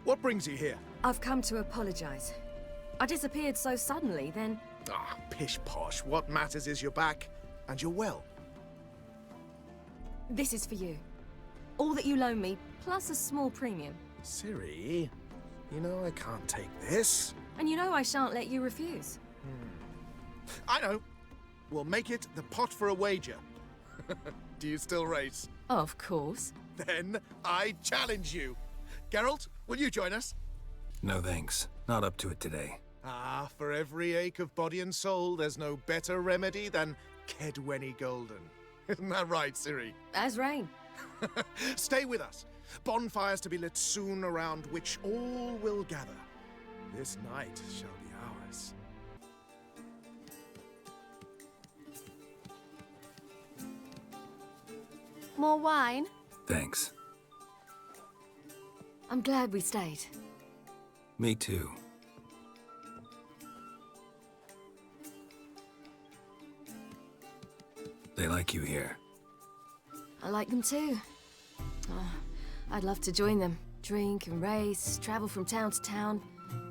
What brings you here? I've come to apologize. I disappeared so suddenly, then... Ah, pish-posh. What matters is you're back, and you're well. This is for you. All that you loan me, plus a small premium. Ciri, you know I can't take this. And you know I shan't let you refuse. I know. We'll make it the pot for a wager. Do you still race? Of course. Then I challenge you. Geralt, will you join us? No thanks. Not up to it today. Ah, for every ache of body and soul, there's no better remedy than Kedwenny Golden. Isn't that right, Ciri? As rain. Stay with us. Bonfires to be lit soon around which all will gather. This night shall be ours. More wine? Thanks. I'm glad we stayed. Me too. They like you here. I like them too. Oh, I'd love to join them. Drink and race, travel from town to town.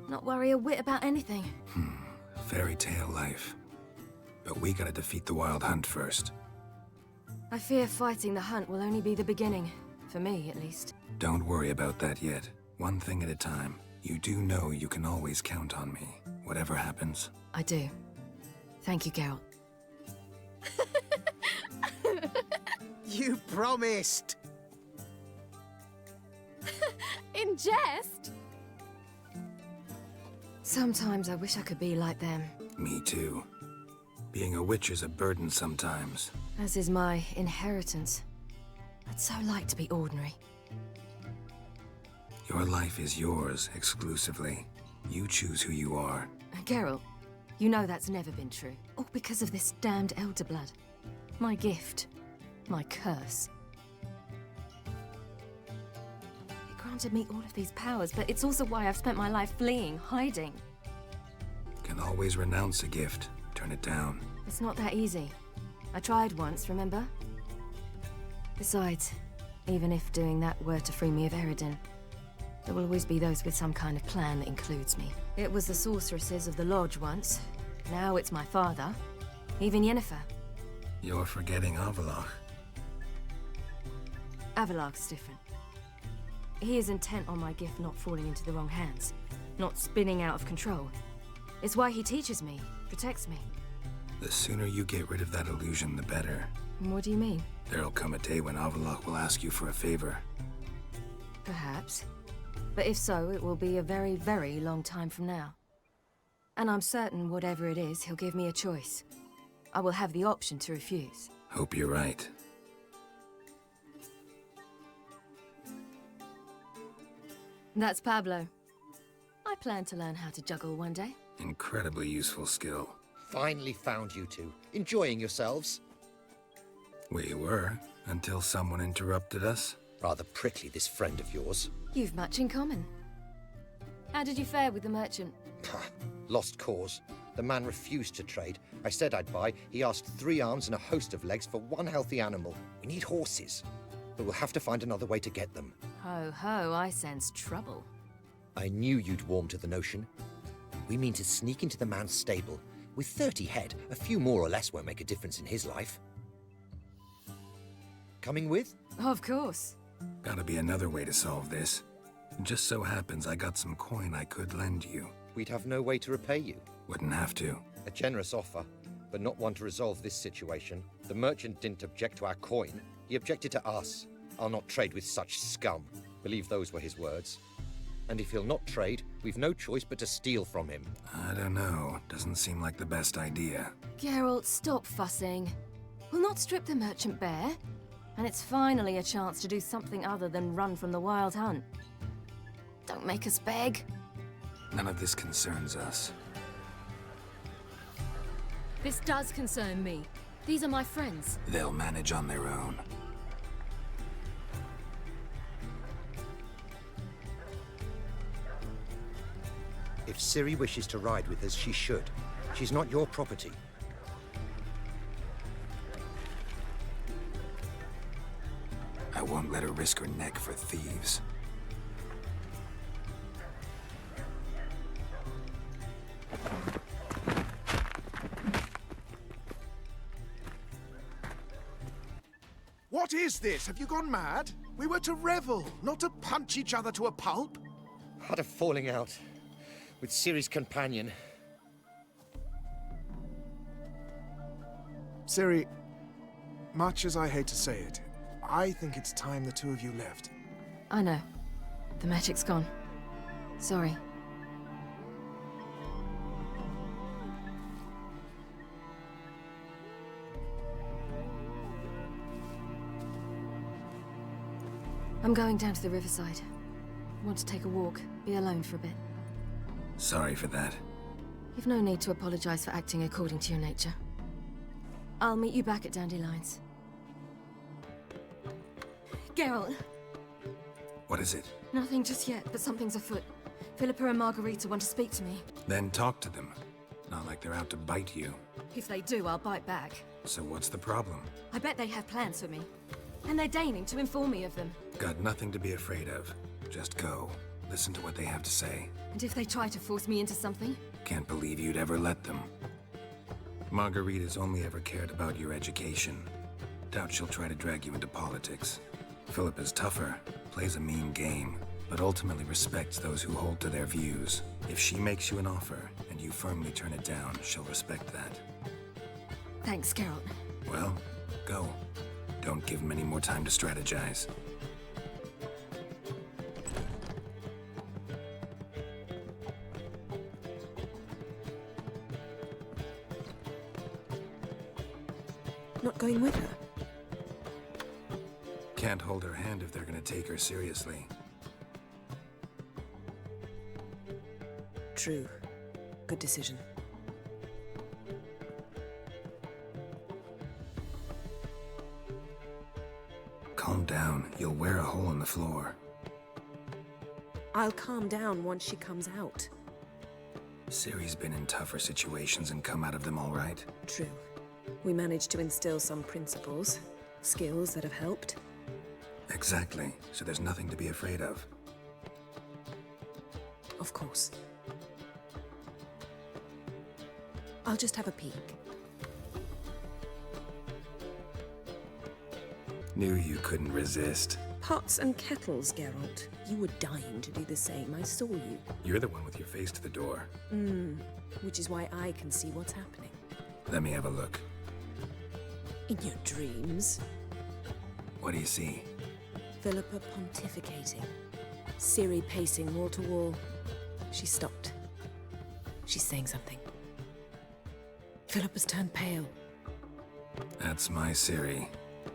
Not worry a whit about anything. Fairy tale life. But we gotta defeat the Wild Hunt first. I fear fighting the hunt will only be the beginning. For me, at least. Don't worry about that yet. One thing at a time. You do know you can always count on me, whatever happens. I do. Thank you, Geralt. You promised! In jest? Sometimes I wish I could be like them. Me too. Being a witch is a burden sometimes. As is my inheritance. I'd so like to be ordinary. Your life is yours, exclusively. You choose who you are. Geralt, you know that's never been true. All because of this damned elder blood. My gift. My curse. It granted me all of these powers, but it's also why I've spent my life fleeing, hiding. Can always renounce a gift. Turn it down. It's not that easy. I tried once, remember? Besides, even if doing that were to free me of Eredin, there will always be those with some kind of plan that includes me. It was the sorceresses of the Lodge once. Now it's my father. Even Yennefer. You're forgetting Avallac'h. Avallac'h's different. He is intent on my gift not falling into the wrong hands. not spinning out of control. It's why he teaches me, protects me. The sooner you get rid of that illusion, the better. What do you mean? There'll come a day when Avallac'h will ask you for a favor. Perhaps. But if so, it will be a very, very long time from now. And I'm certain whatever it is, he'll give me a choice. I will have the option to refuse. Hope you're right. That's Pablo. I plan to learn how to juggle one day. Incredibly useful skill. Finally found you two. Enjoying yourselves? We were, until someone interrupted us. Rather prickly, this friend of yours. You've much in common. How did you fare with the merchant? Lost cause. The man refused to trade. I said I'd buy. He asked 3 arms and a host of legs for one healthy animal. We need horses, but we'll have to find another way to get them. Ho ho, I sense trouble. I knew you'd warm to the notion. We mean to sneak into the man's stable. With 30 head, a few more or less won't make a difference in his life. Coming with? Of course. Gotta be another way to solve this. Just so happens I got some coin I could lend you. We'd have no way to repay you. Wouldn't have to. A generous offer, but not one to resolve this situation. The merchant didn't object to our coin. He objected to us. I'll not trade with such scum. Believe those were his words. And if he'll not trade, we've no choice but to steal from him. I don't know. Doesn't seem like the best idea. Geralt, stop fussing. We'll not strip the merchant bare. And it's finally a chance to do something other than run from the wild hunt. Don't make us beg. None of this concerns us. This does concern me. These are my friends. They'll manage on their own. If Ciri wishes to ride with us, she should. She's not your property. I won't let her risk her neck for thieves. What is this? Have you gone mad? We were to revel, not to punch each other to a pulp. Had a falling out with Ciri's companion. Ciri, much as I hate to say it, I think it's time the two of you left. I know. The magic's gone. Sorry. I'm going down to the riverside. Want to take a walk, be alone for a bit. Sorry for that. You've no need to apologize for acting according to your nature. I'll meet you back at Dandelions. Geralt! What is it? Nothing just yet, but something's afoot. Philippa and Margarita want to speak to me. Then talk to them. Not like they're out to bite you. If they do, I'll bite back. So what's the problem? I bet they have plans for me. And they're deigning to inform me of them. Got nothing to be afraid of. Just go. Listen to what they have to say. And if they try to force me into something? Can't believe you'd ever let them. Margarita's only ever cared about your education. Doubt she'll try to drag you into politics. Philippa's tougher, plays a mean game, but ultimately respects those who hold to their views. If she makes you an offer, and you firmly turn it down, she'll respect that. Thanks, Geralt. Well, go. Don't give him any more time to strategize. Not going with her? Can't hold her hand if they're gonna take her seriously. True. Good decision. Calm down. You'll wear a hole in the floor. I'll calm down once she comes out. Ciri's been in tougher situations and come out of them all right. True. We managed to instill some principles, skills that have helped. Exactly. So there's nothing to be afraid of. Of course. I'll just have a peek. Knew you couldn't resist. pots and kettles, Geralt. You were dying to do the same. I saw you. You're the one with your face to the door. Which is why I can see what's happening. Let me have a look. In your dreams. What do you see? Philippa pontificating. Ciri pacing wall to wall. She stopped. She's saying something. Philippa's turned pale. That's my Ciri.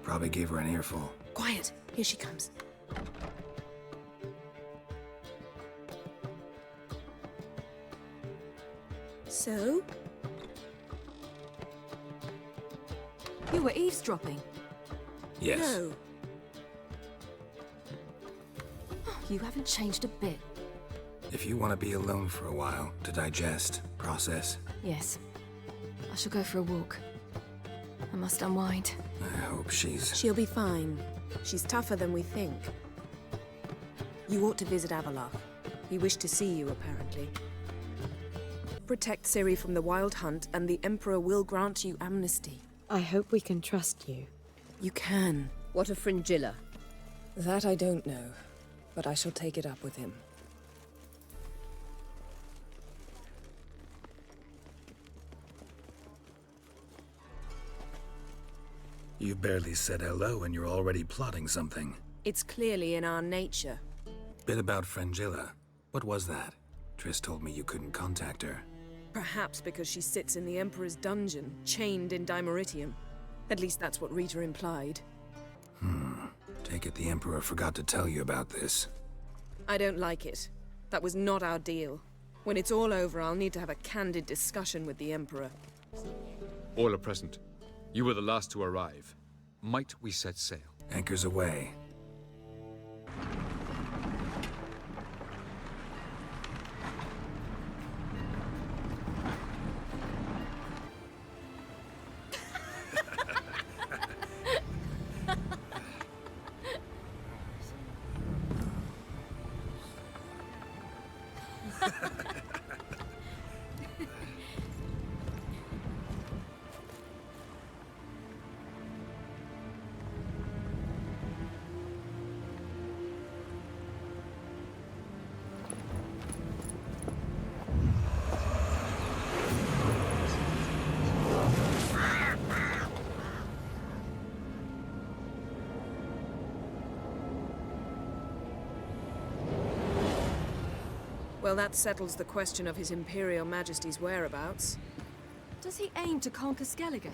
Probably gave her an earful. Quiet! Here she comes. So? You were eavesdropping? Yes. No. You haven't changed a bit. If you want to be alone for a while, to digest, process. Yes. I shall go for a walk. I must unwind. I hope she's... She'll be fine. She's tougher than we think. You ought to visit Avalok. He wished to see you, apparently. Protect Ciri from the Wild Hunt, and the Emperor will grant you amnesty. I hope we can trust you. You can. What of Fringilla? That I don't know, but I shall take it up with him. You barely said hello and you're already plotting something. It's clearly in our nature. Bit about Fringilla. What was that? Triss told me you couldn't contact her. Perhaps because she sits in the Emperor's dungeon, chained in Dimeritium. At least that's what Rita implied. Take it the Emperor forgot to tell you about this. I don't like it. That was not our deal. When it's all over, I'll need to have a candid discussion with the Emperor. All are present. You were the last to arrive. Might we set sail? Anchors away. Well, that settles the question of His Imperial Majesty's whereabouts. Does he aim to conquer Skellige?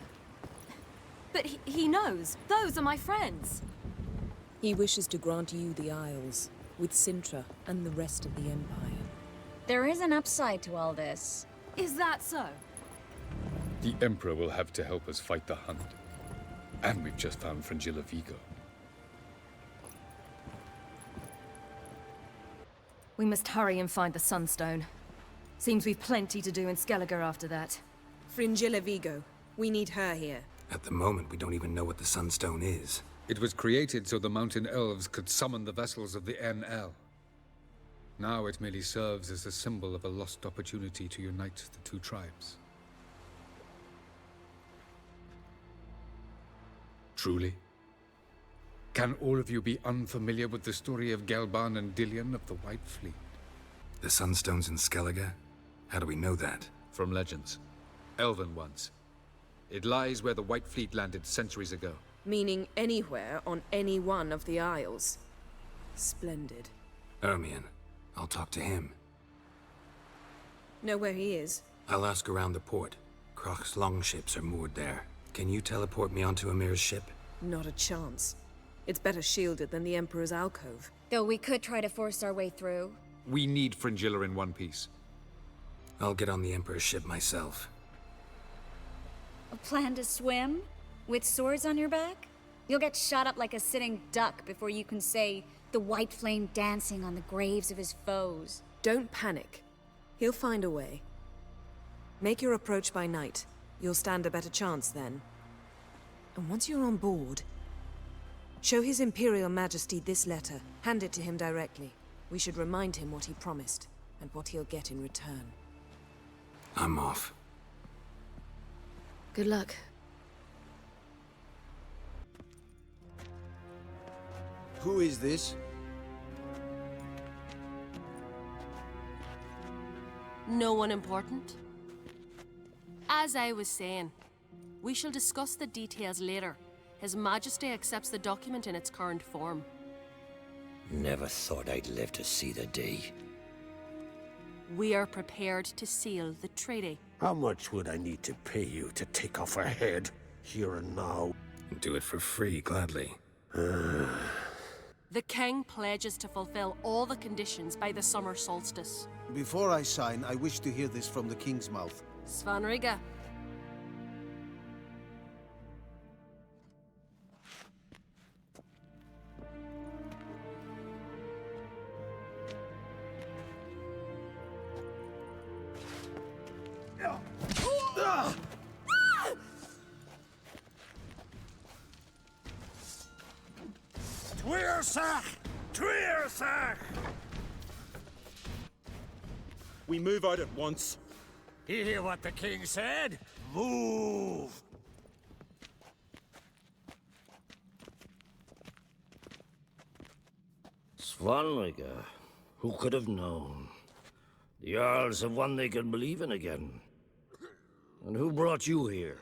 But he knows. Those are my friends. He wishes to grant you the Isles, with Sintra and the rest of the Empire. There is an upside to all this. Is that so? The Emperor will have to help us fight the Hunt. And we've just found Fringilla Vigo. We must hurry and find the Sunstone. Seems we've plenty to do in Skellige after that. Fringilla Vigo. We need her here. At the moment, we don't even know what the Sunstone is. It was created so the Mountain Elves could summon the vessels of the NL. Now it merely serves as a symbol of a lost opportunity to unite the two tribes. Truly? Can all of you be unfamiliar with the story of Gelban and Dillion of the White Fleet? The Sunstone's in Skellige? How do we know that? From legends. Elven ones. It lies where the White Fleet landed centuries ago. Meaning anywhere on any one of the Isles. Splendid. Ermion. I'll talk to him. Know where he is? I'll ask around the port. Krach's longships are moored there. Can you teleport me onto Amir's ship? Not a chance. It's better shielded than the Emperor's alcove. Though we could try to force our way through. We need Fringilla in one piece. I'll get on the Emperor's ship myself. A plan to swim? With swords on your back? You'll get shot up like a sitting duck before you can say the white flame dancing on the graves of his foes. Don't panic. He'll find a way. Make your approach by night. You'll stand a better chance then. And once you're on board, show His Imperial Majesty this letter. Hand it to him directly. We should remind him what he promised, and what he'll get in return. I'm off. Good luck. Who is this? No one important. As I was saying, we shall discuss the details later. His Majesty accepts the document in its current form. Never thought I'd live to see the day. We are prepared to seal the treaty. How much would I need to pay you to take off her head, here and now? Do it for free, gladly. The King pledges to fulfill all the conditions by the summer solstice. Before I sign, I wish to hear this from the king's mouth. Svanriga. Tweersach! Tweersach! We move out at once. You hear what the king said? Move! Svanriga, who could have known? The Jarls have one they can believe in again. And who brought you here?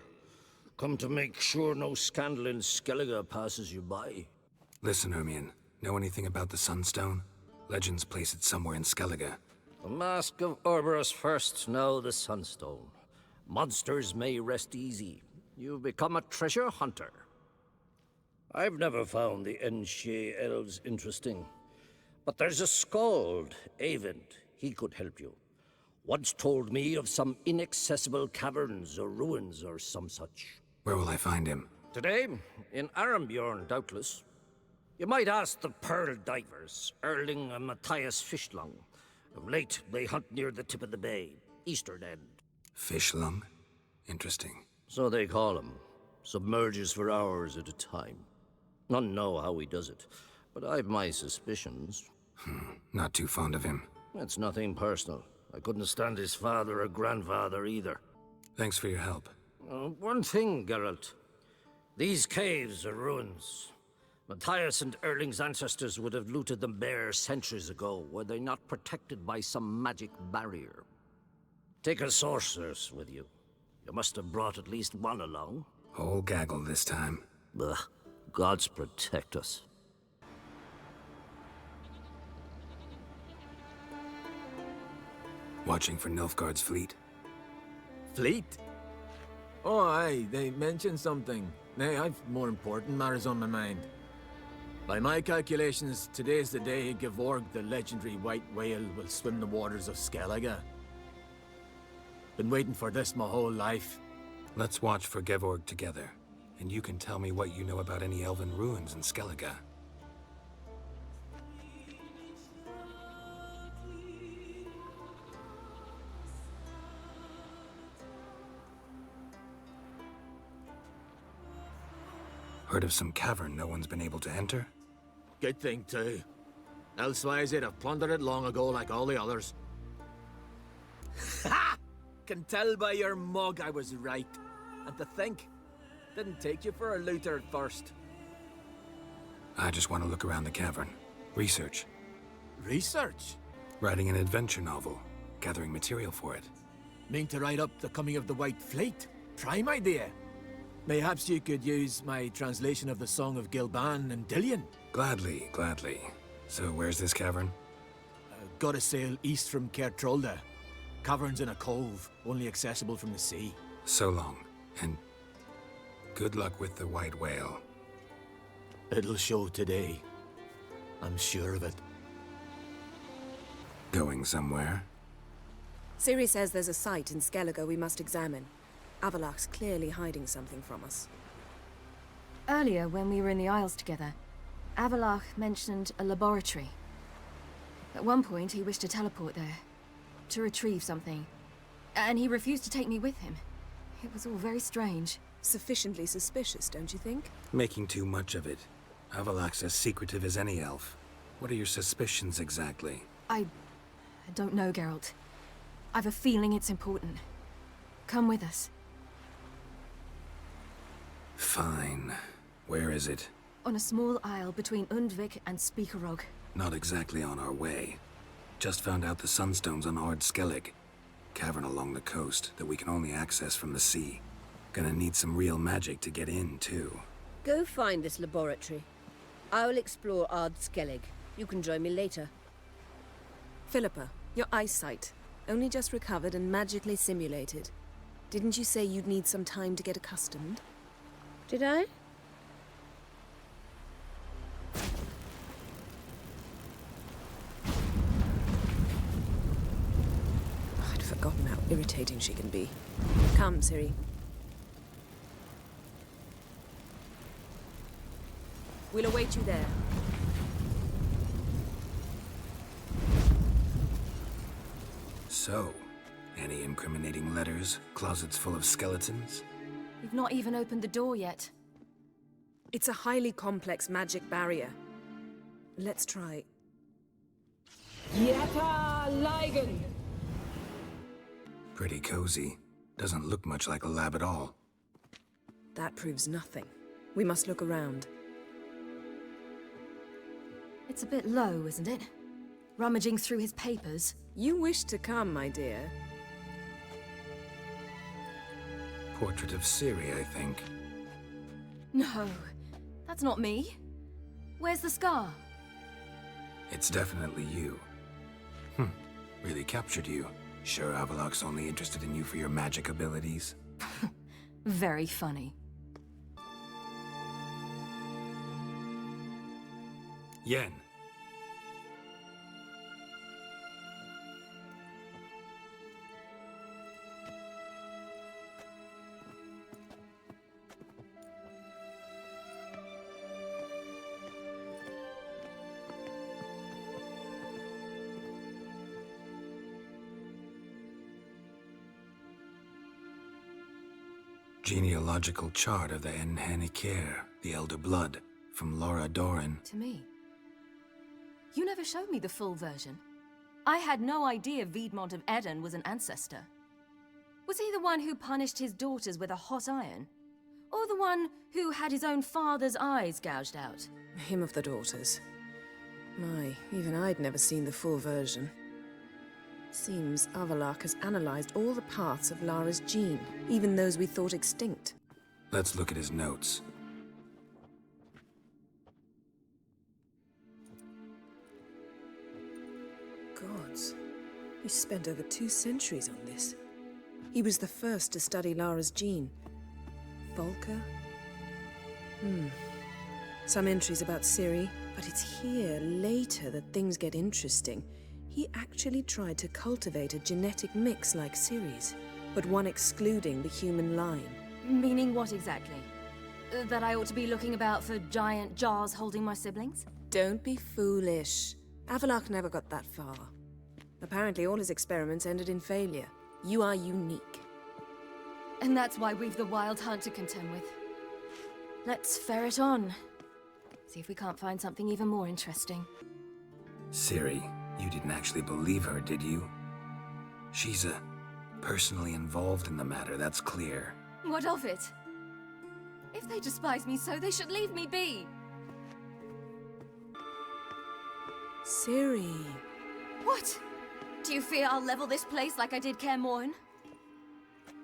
Come to make sure no scandal in Skellige passes you by. Listen, Hermione. Know anything about the Sunstone? Legends place it somewhere in Skellige. The Mask of Orberus first, now the Sunstone. Monsters may rest easy. You've become a treasure hunter. I've never found the Enshe elves interesting. But there's a skald, Eyvind. He could help you. Once told me of some inaccessible caverns or ruins or some such. Where will I find him? Today, in Arambjorn, doubtless. You might ask the Pearl Divers, Erling and Matthias Fishlung. Of late, they hunt near the tip of the bay, eastern end. Fishlung? Interesting. So they call him. Submerges for hours at a time. None know how he does it, but I've my suspicions. Not too fond of him. It's nothing personal. I couldn't stand his father or grandfather either. Thanks for your help. One thing, Geralt. These caves are ruins. Matthias and Erling's ancestors would have looted them bare centuries ago, were they not protected by some magic barrier. Take a sorceress with you. You must have brought at least one along. Whole gaggle this time. Ugh. Gods protect us. Watching for Nilfgaard's fleet? Fleet? Oh, aye, they mentioned something. Nay, I've more important matters on my mind. By my calculations, today's the day Gevorg, the legendary white whale, will swim the waters of Skellige. Been waiting for this my whole life. Let's watch for Gevorg together, and you can tell me what you know about any elven ruins in Skellige. Heard of some cavern no one's been able to enter? Good thing, too. Elsewise, they'd have plundered it long ago like all the others. Ha! Can tell by your mug I was right. And to think, didn't take you for a looter at first. I just want to look around the cavern. Research. Research? Writing an adventure novel. Gathering material for it. Mean to write up the coming of the White Fleet? Prime idea. Perhaps you could use my translation of the Song of Gilban and Dillion. Gladly, gladly. So where's this cavern? Gotta sail east from Kertrolda. Cavern's in a cove, only accessible from the sea. So long, and good luck with the white whale. It'll show today. I'm sure of it. Going somewhere? Ciri says there's a site in Skellige we must examine. Avalach's clearly hiding something from us. Earlier, when we were in the Isles together, Avalach mentioned a laboratory. At one point, he wished to teleport there, to retrieve something, and he refused to take me with him. It was all very strange. Sufficiently suspicious, don't you think? Making too much of it. Avalach's as secretive as any elf. What are your suspicions exactly? I don't know, Geralt. I've a feeling it's important. Come with us. Fine. Where is it? On a small isle between Undvik and Speakerog. Not exactly on our way. Just found out the sunstone's on Ard Skellig. Cavern along the coast that we can only access from the sea. Gonna need some real magic to get in, too. Go find this laboratory. I'll explore Ard Skellig. You can join me later. Philippa, your eyesight. Only just recovered and magically simulated. Didn't you say you'd need some time to get accustomed? Did I? I'd forgotten how irritating she can be. Come, Ciri. We'll await you there. So, any incriminating letters? Closets full of skeletons? We've not even opened the door yet. It's a highly complex magic barrier. Let's try. Yeta Ligen! Pretty cozy. Doesn't look much like a lab at all. That proves nothing. We must look around. It's a bit low, isn't it? Rummaging through his papers. You wish to come, my dear. Portrait of Ciri, I think. No, that's not me. Where's the scar? It's definitely you. Really captured you. Sure Avalok's only interested in you for your magic abilities? Very funny. Yen. Genealogical chart of the Enhanikir, the Elder Blood, from Laura Doran. To me. You never showed me the full version. I had no idea Viedmont of Eden was an ancestor. Was he the one who punished his daughters with a hot iron? Or the one who had his own father's eyes gouged out? Him of the daughters. My, even I'd never seen the full version. Seems Avalok has analyzed all the parts of Lara's gene, even those we thought extinct. Let's look at his notes. Gods. He spent over 2 centuries on this. He was the first to study Lara's gene. Volker? Some entries about Ciri, but it's here, later, that things get interesting. He actually tried to cultivate a genetic mix like Ciri's, but one excluding the human line. Meaning what exactly? That I ought to be looking about for giant jars holding my siblings? Don't be foolish. Avalok never got that far. Apparently all his experiments ended in failure. You are unique. And that's why we've the Wild Hunt to contend with. Let's ferret on. See if we can't find something even more interesting. Ciri, you didn't actually believe her, did you? She's personally involved in the matter, that's clear. What of it? If they despise me so, they should leave me be. Ciri. What? Do you fear I'll level this place like I did Kaer Morhen?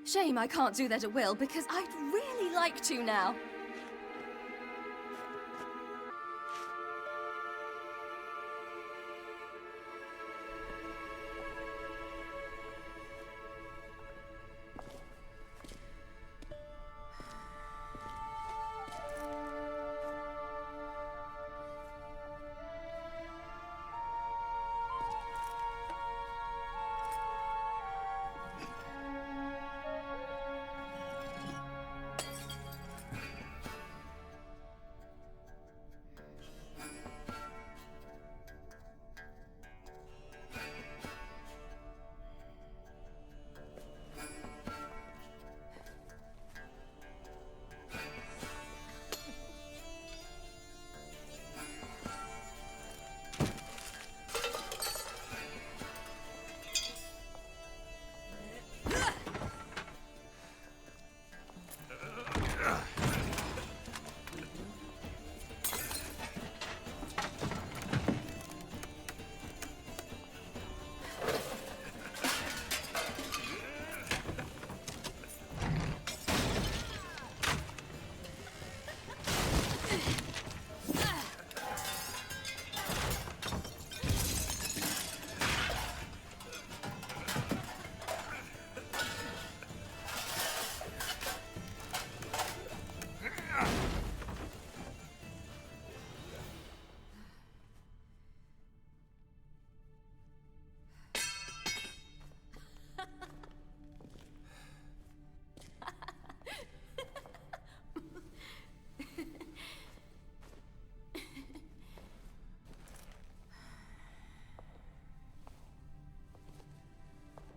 Shame I can't do that at will, because I'd really like to now.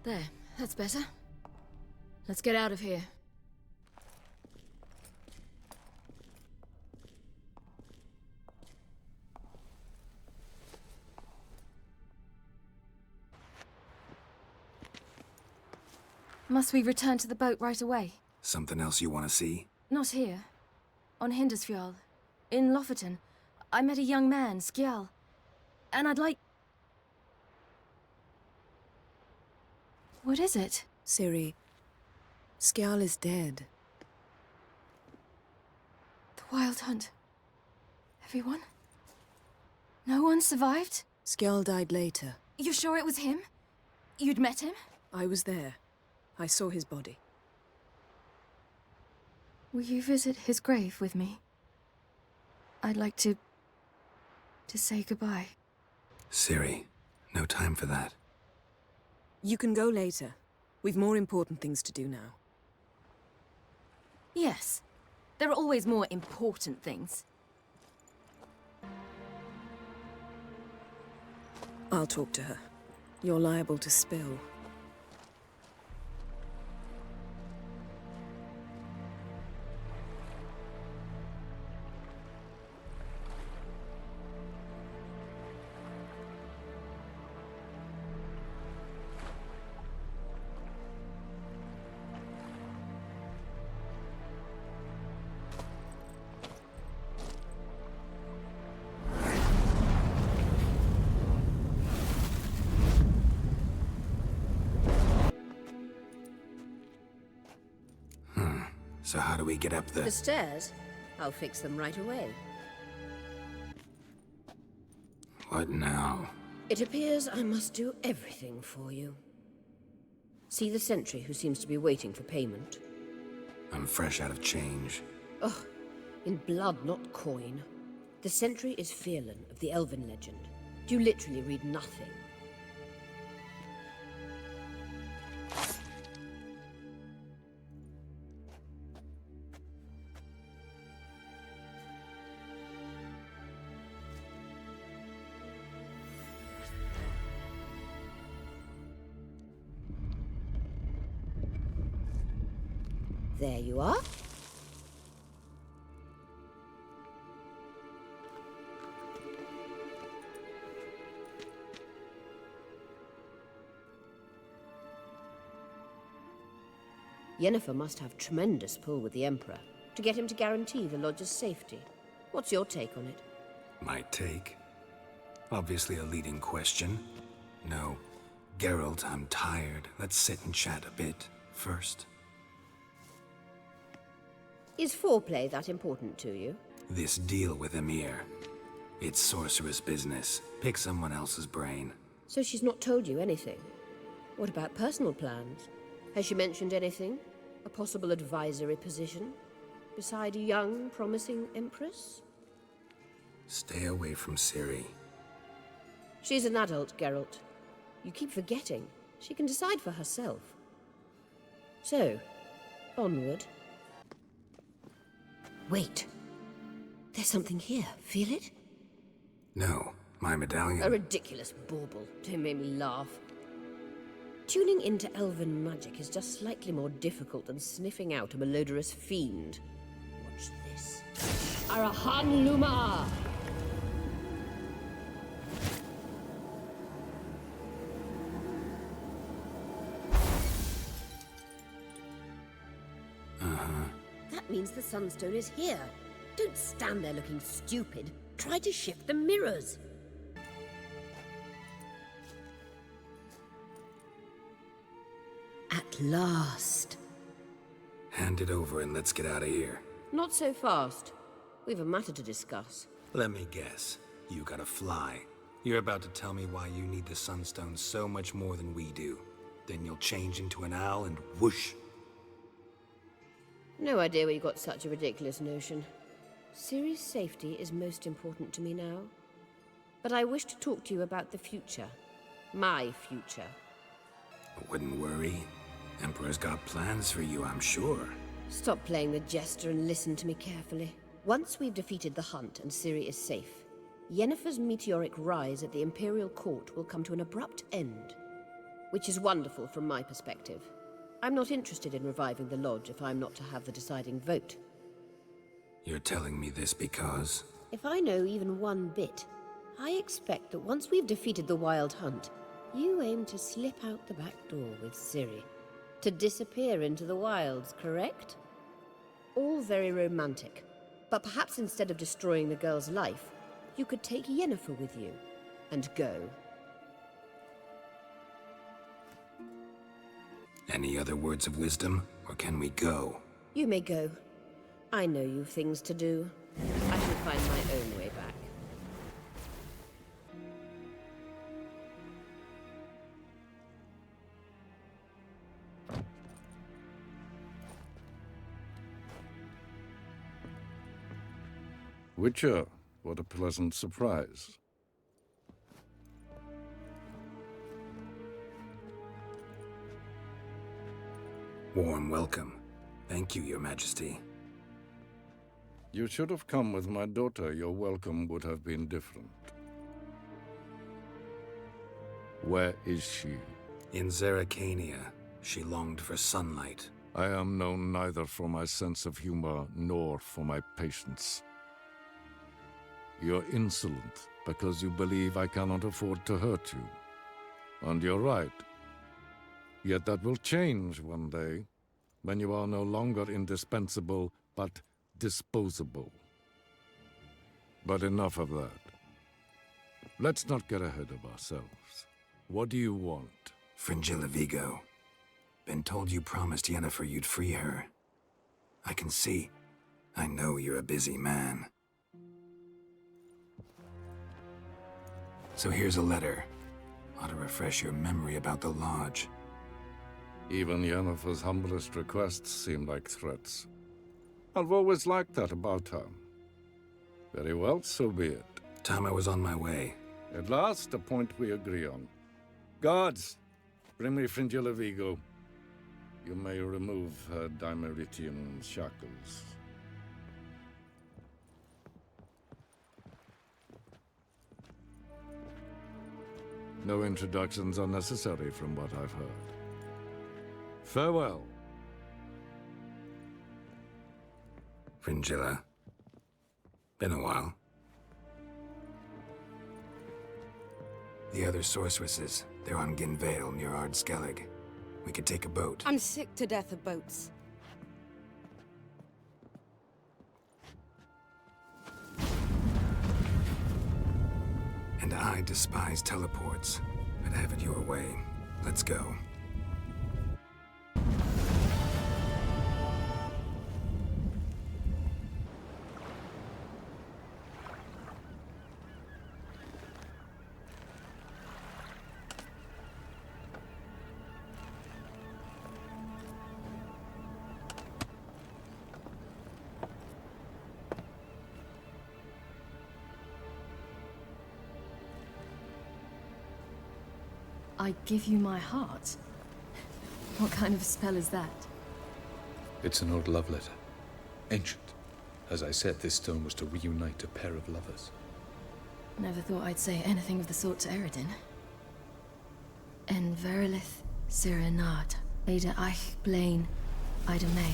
There, that's better. Let's get out of here. Must we return to the boat right away? Something else you want to see? Not here. On Hindersfjall. In Lofoten. I met a young man, Skjal. And I'd like... What is it? Ciri, Skjal is dead. The Wild Hunt. Everyone? No one survived? Skjal died later. You're sure it was him? You'd met him? I was there. I saw his body. Will you visit his grave with me? I'd like to say goodbye. Ciri, no time for that. You can go later. We've more important things to do now. Yes. There are always more important things. I'll talk to her. You're liable to spill. So how do we get up The stairs? I'll fix them right away. What now? It appears I must do everything for you. See the sentry who seems to be waiting for payment? I'm fresh out of change. Ugh, in blood, not coin. The sentry is Fierlan of the Elven legend. You literally read nothing. There you are. Yennefer must have tremendous pull with the Emperor to get him to guarantee the Lodge's safety. What's your take on it? My take? Obviously a leading question. No. Geralt, I'm tired. Let's sit and chat a bit first. Is foreplay that important to you? This deal with Emir. It's sorceress business. Pick someone else's brain. So she's not told you anything? What about personal plans? Has she mentioned anything? A possible advisory position? Beside a young, promising Empress? Stay away from Ciri. She's an adult, Geralt. You keep forgetting. She can decide for herself. So, onward. Wait. There's something here. Feel it? No, my medallion. A ridiculous bauble. Don't make me laugh. Tuning into elven magic is just slightly more difficult than sniffing out a malodorous fiend. Watch this. Arahan Luma! That means the Sunstone is here. Don't stand there looking stupid. Try to shift the mirrors. At last. Hand it over and let's get out of here. Not so fast. We've a matter to discuss. Let me guess. You gotta fly. You're about to tell me why you need the Sunstone so much more than we do. Then you'll change into an owl and whoosh. No idea where you got such a ridiculous notion. Ciri's safety is most important to me now. But I wish to talk to you about the future. My future. I wouldn't worry. Emperor's got plans for you, I'm sure. Stop playing the jester and listen to me carefully. Once we've defeated the hunt and Ciri is safe, Yennefer's meteoric rise at the Imperial Court will come to an abrupt end. which is wonderful from my perspective. I'm not interested in reviving the Lodge if I'm not to have the deciding vote. You're telling me this because... If I know even one bit, I expect that once we've defeated the Wild Hunt, you aim to slip out the back door with Ciri. To disappear into the wilds, correct? All very romantic. But perhaps instead of destroying the girl's life, you could take Yennefer with you, and go. Any other words of wisdom, or can we go? You may go. I know you've things to do. I shall find my own way back. Witcher, what a pleasant surprise. Warm welcome. Thank you, Your Majesty. You should have come with my daughter. Your welcome would have been different. Where is she? In Zerrikania. She longed for sunlight. I am known neither for my sense of humor nor for my patience. You're insolent because you believe I cannot afford to hurt you. And you're right. Yet that will change one day, when you are no longer indispensable, but disposable. But enough of that. Let's not get ahead of ourselves. What do you want? Fringilla Vigo. Been told you promised Yennefer you'd free her. I can see. I know you're a busy man. So here's a letter. Ought to refresh your memory about the Lodge. Even Yennefer's humblest requests seem like threats. I've always liked that about her. Very well, so be it. Time I was on my way. At last, a point we agree on. Guards, bring me Fringilla Vigo. You may remove her Dimeritian shackles. No introductions are necessary from what I've heard. Farewell. Fringilla. Been a while. The other sorceresses, they're on Ginvale near Ardskellig. We could take a boat. I'm sick to death of boats. And I despise teleports, but have it your way. Let's go. I give you my heart? What kind of spell is that? It's an old love letter. Ancient. As I said, this stone was to reunite a pair of lovers. Never thought I'd say anything of the sort to Eredin. En verilith Sirenad, Ada Eich Blaine, Ida May.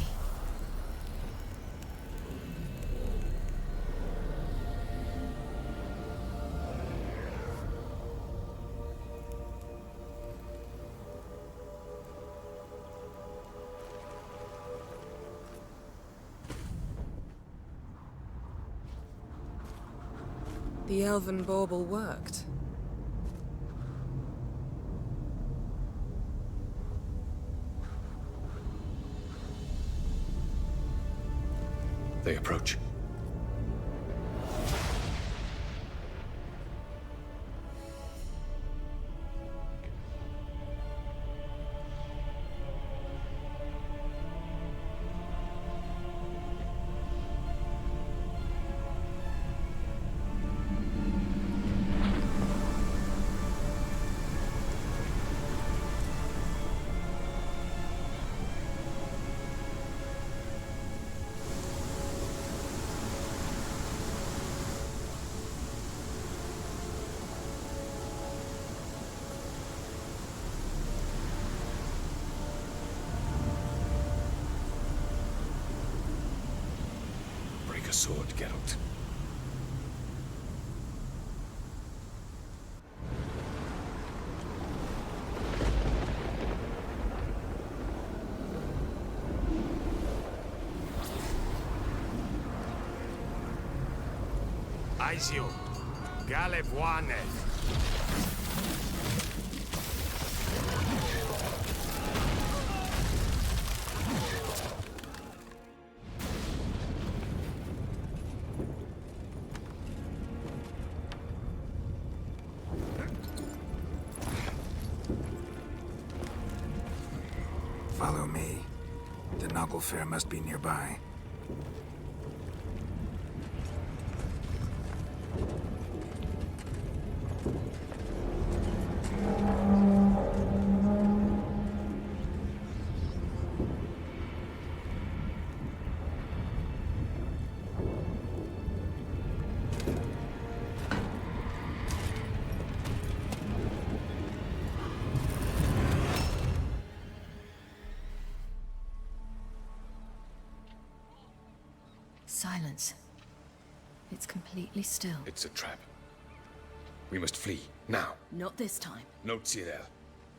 The elven bauble worked. They approach. sword, Geralt. Aizio, Galevoane. Follow me. The Noggle Fair must be nearby. Silence. It's completely still. It's a trap. We must flee, now. Not this time. Note, Cyril.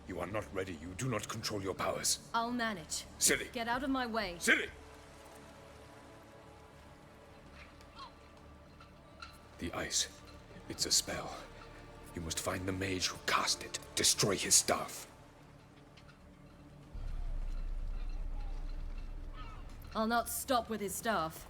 You are not ready. You do not control your powers. I'll manage. Ciri! Get out of my way. Ciri! The ice. It's a spell. You must find the mage who cast it. Destroy his staff. I'll not stop with his staff.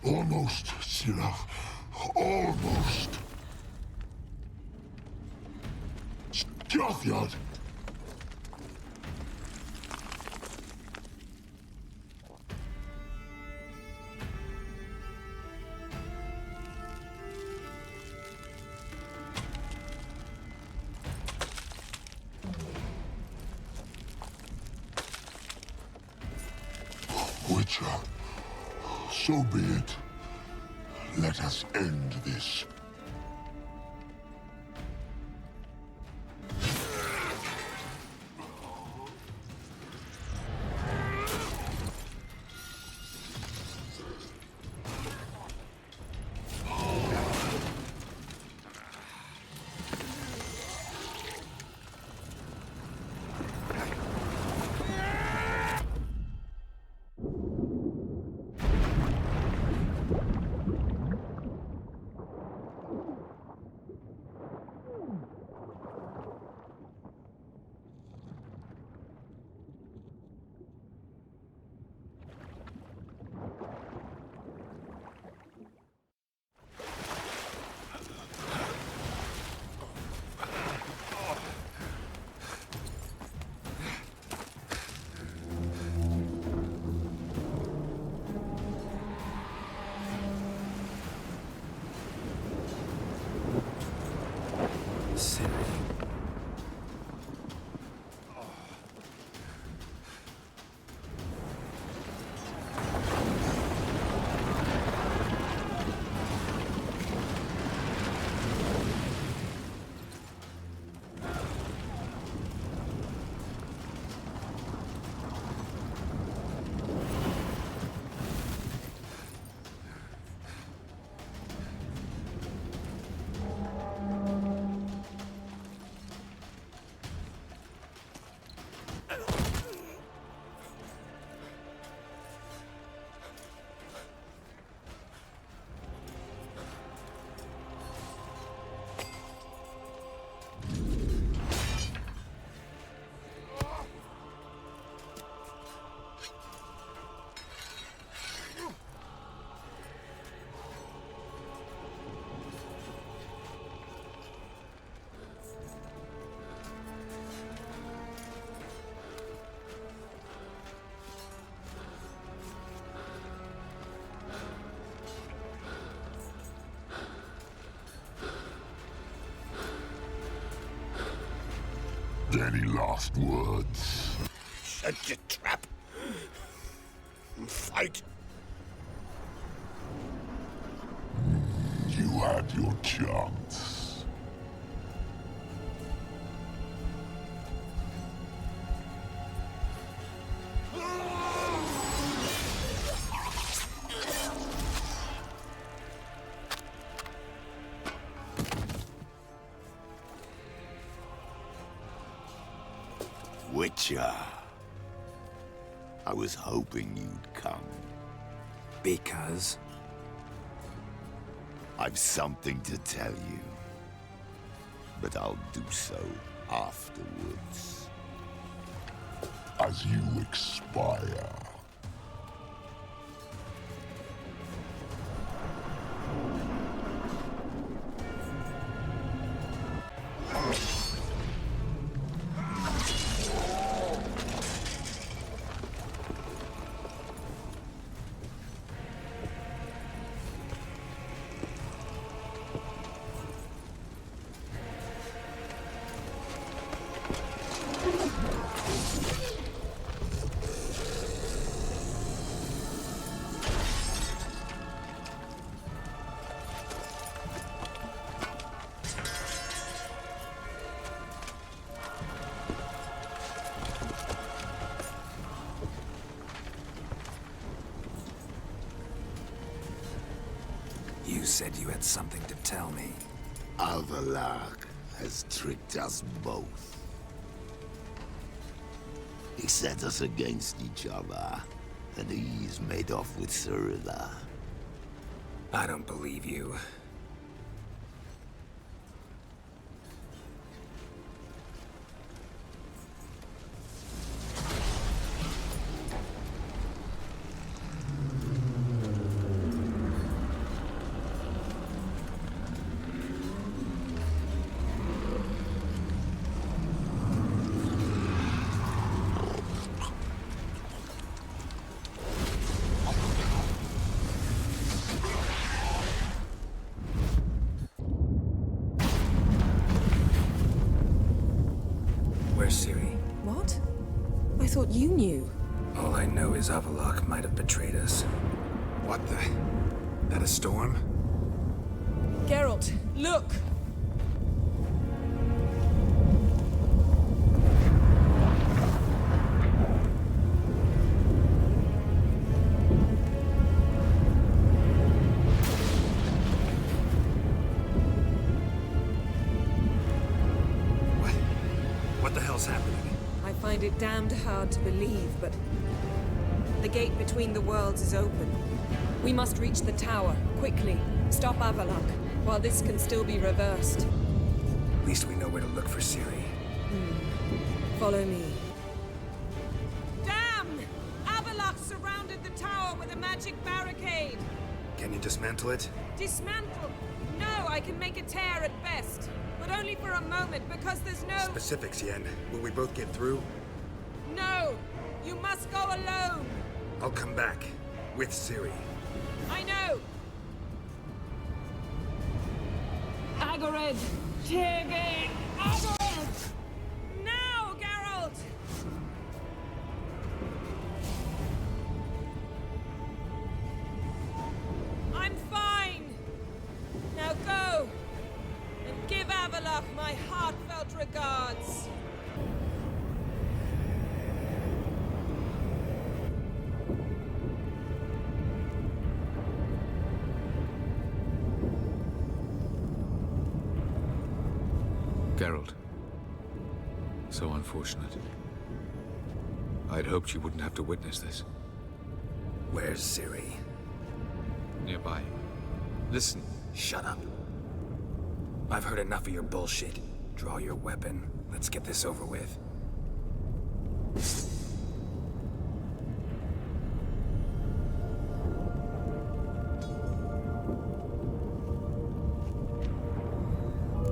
Almost, Sirach. Almost. Stjothyard. Witcher, so be it. Let us end this. Any last words? Shut your trap. Fight. You had your chance. Witcher. I was hoping you'd come. Because? I've something to tell you. But I'll do so afterwards. As you expire. You said you had something to tell me. Avallac'h has tricked us both. He set us against each other, and he's made off with Cirilla. I don't believe you. Where's Ciri? What? I thought you knew. All I know is Avallac'h might have betrayed us. What the? That a storm? Geralt, look! What the hell's happening? I find it damned hard to believe, but the gate between the worlds is open. We must reach the tower, quickly. Stop Avallac'h, while this can still be reversed. At least we know where to look for Ciri. Follow me. Damn! Avallac'h surrounded the tower with a magic barricade. Can you dismantle it? Dismantle? No, I can make a tear at best. But only for a moment, because there's no... Specifics, Yen. Will we both get through? No! You must go alone! I'll come back. With Ciri. I know! Agared! Tirgate! Agared! Now, Geralt! I'm fine! Now go! And give Avallac'h my heartfelt regards! Geralt. So unfortunate. I'd hoped you wouldn't have to witness this. Where's Ciri? Nearby. Listen. Shut up. I've heard enough of your bullshit. Draw your weapon. Let's get this over with.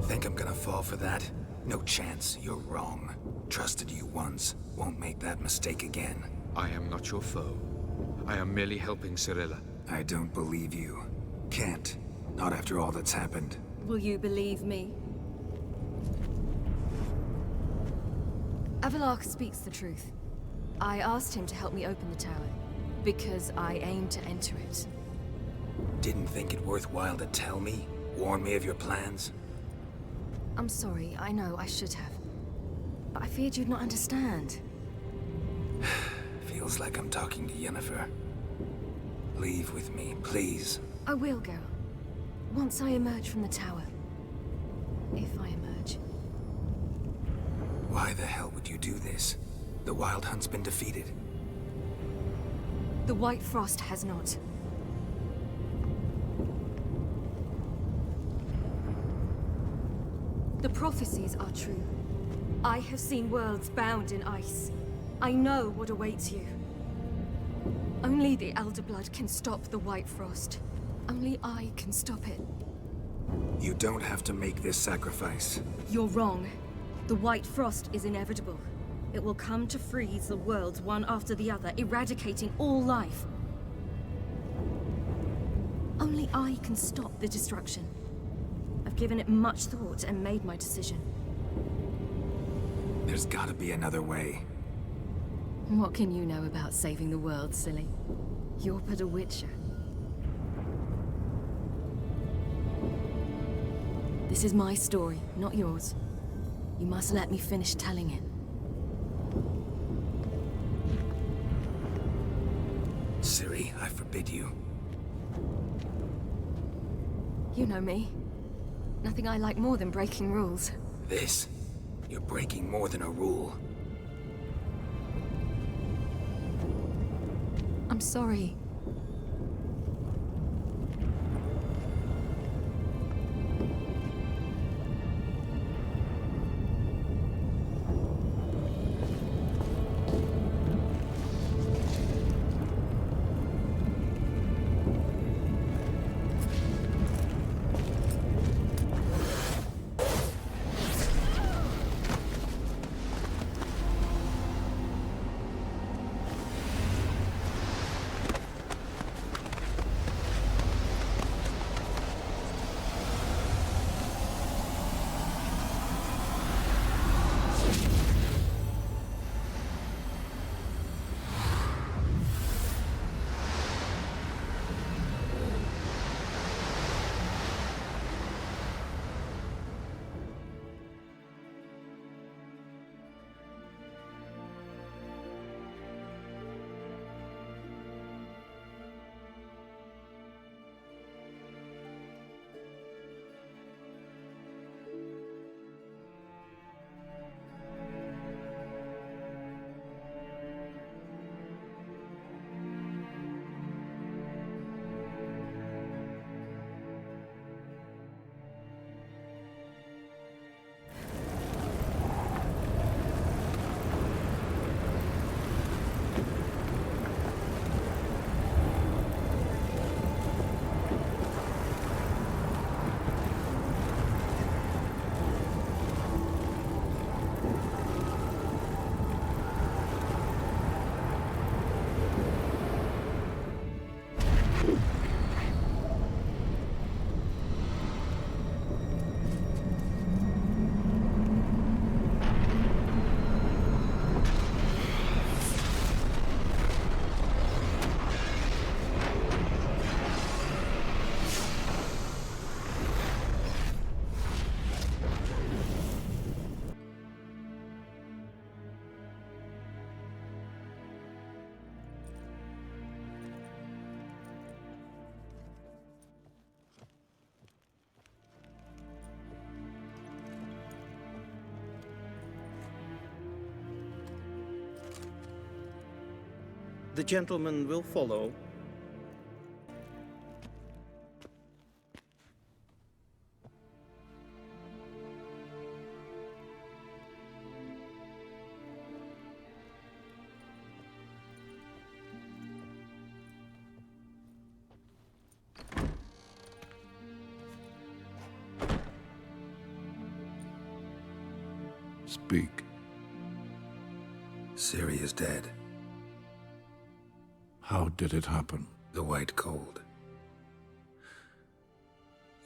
Think I'm gonna fall for that? No chance. You're wrong. Trusted you once. Won't make that mistake again. I am not your foe. I am merely helping Cirilla. I don't believe you. Can't. Not after all that's happened. Will you believe me? Avalok speaks the truth. I asked him to help me open the tower, because I aim to enter it. Didn't think it worthwhile to tell me? Warn me of your plans? I'm sorry, I know, I should have. But I feared you'd not understand. Feels like I'm talking to Yennefer. Leave with me, please. I will, Geralt. Once I emerge from the tower. If I emerge. Why the hell would you do this? The Wild Hunt's been defeated. The White Frost has not. The prophecies are true. I have seen worlds bound in ice. I know what awaits you. Only the Elder Blood can stop the White Frost. Only I can stop it. You don't have to make this sacrifice. You're wrong. The White Frost is inevitable. It will come to freeze the worlds one after the other, eradicating all life. Only I can stop the destruction. I've given it much thought and made my decision. There's gotta be another way. What can you know about saving the world, silly? You're but a witcher. This is my story, not yours. You must let me finish telling it. Ciri, I forbid you. You know me. Nothing I like more than breaking rules. This? You're breaking more than a rule. I'm sorry. The gentleman will follow. Speak. Ciri is dead. How did it happen? The White Cold.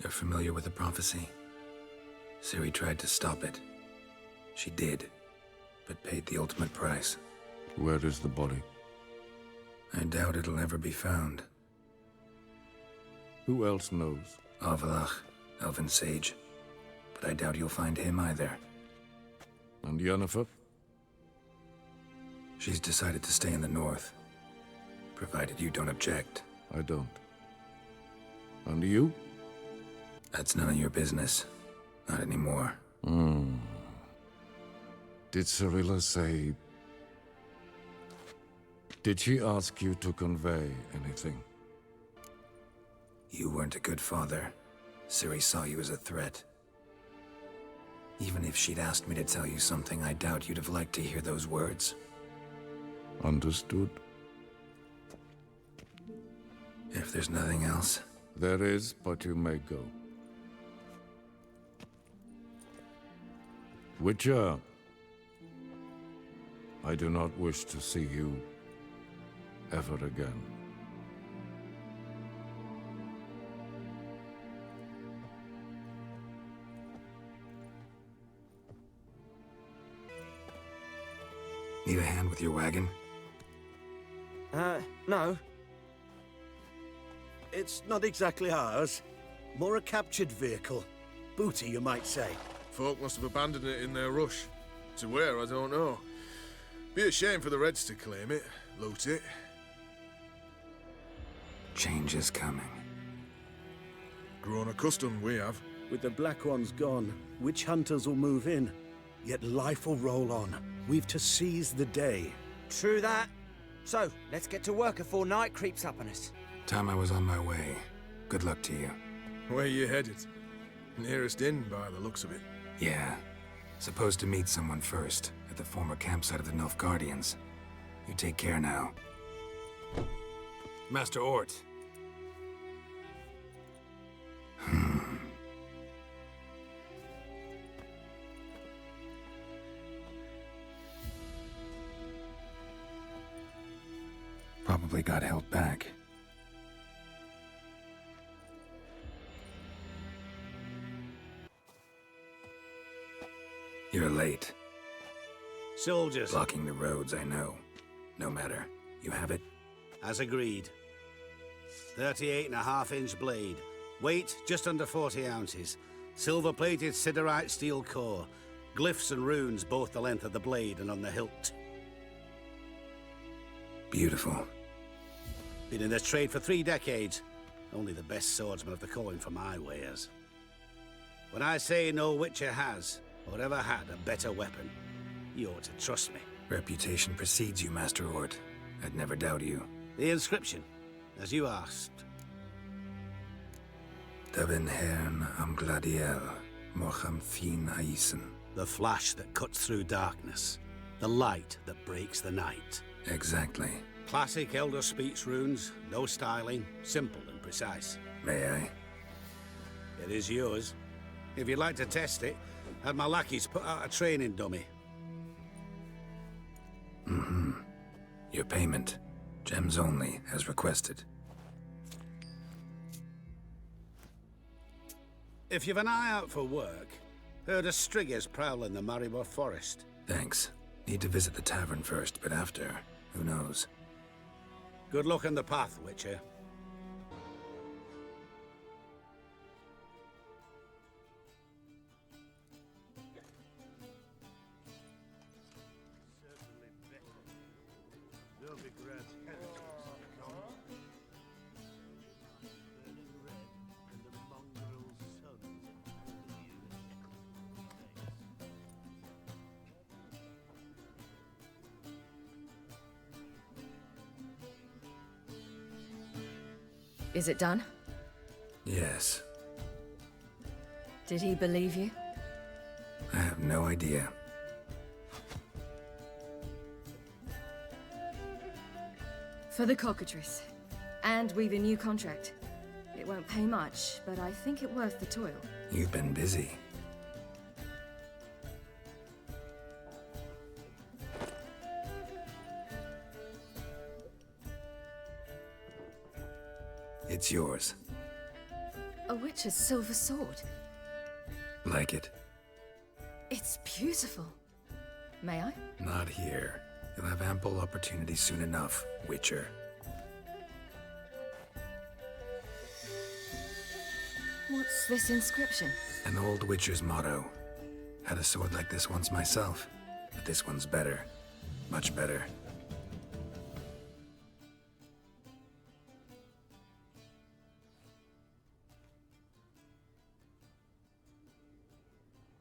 You're familiar with the prophecy? Ciri tried to stop it. She did. but paid the ultimate price. Where is the body? I doubt it'll ever be found. Who else knows? Avalach, Elven Sage. But I doubt you'll find him either. And Yennefer? She's decided to stay in the north. Provided you don't object. I don't. And you? That's none of your business. Not anymore. Did Cirilla say... Did she ask you to convey anything? You weren't a good father. Ciri saw you as a threat. Even if she'd asked me to tell you something, I doubt you'd have liked to hear those words. Understood. If there's nothing else... There is, but you may go. Witcher, I do not wish to see you ever again. Need a hand with your wagon? No. It's not exactly ours. More a captured vehicle. Booty, you might say. Folk must have abandoned it in their rush. To where, I don't know. Be a shame for the Reds to claim it, loot it. Change is coming. Grown accustomed, we have. With the Black Ones gone, witch hunters will move in. Yet life will roll on. We've to seize the day. True that. So, let's get to work before night creeps up on us. Time I was on my way. Good luck to you. Where you headed? Nearest inn, by the looks of it. Yeah. Supposed to meet someone first, at the former campsite of the Nilfgaardians. You take care now. Master Ort. Probably got held back. You're late. Soldiers. Blocking the roads, I know. No matter. You have it? As agreed. 38.5-inch blade. Weight just under 40 ounces. Silver-plated siderite steel core. Glyphs and runes both the length of the blade and on the hilt. Beautiful. Been in this trade for 3 decades. Only the best swordsmen of the calling for my wares. When I say no witcher has, or ever had, a better weapon, you ought to trust me. Reputation precedes you, Master Ort. I'd never doubt you. The inscription, as you asked. Davin hern am gladiel, mocham fin aisen. The flash that cuts through darkness. The light that breaks the night. Exactly. Classic Elder Speech runes, no styling, simple and precise. May I? It is yours. If you'd like to test it, had my lackeys put out a training dummy. Your payment. Gems only, as requested. If you've an eye out for work, heard of Striggers prowling the Maribor Forest. Thanks. Need to visit the tavern first, but after, who knows? Good luck on the path, Witcher. Is it done? Yes. Did he believe you? I have no idea. For the cockatrice. And we've a new contract. It won't pay much, but I think it worth the toil. You've been busy. It's yours. A witch's silver sword. Like it? It's beautiful. May I? Not here. You'll have ample opportunity soon enough, Witcher. What's this inscription? An old Witcher's motto. Had a sword like this once myself, but this one's better. Much better.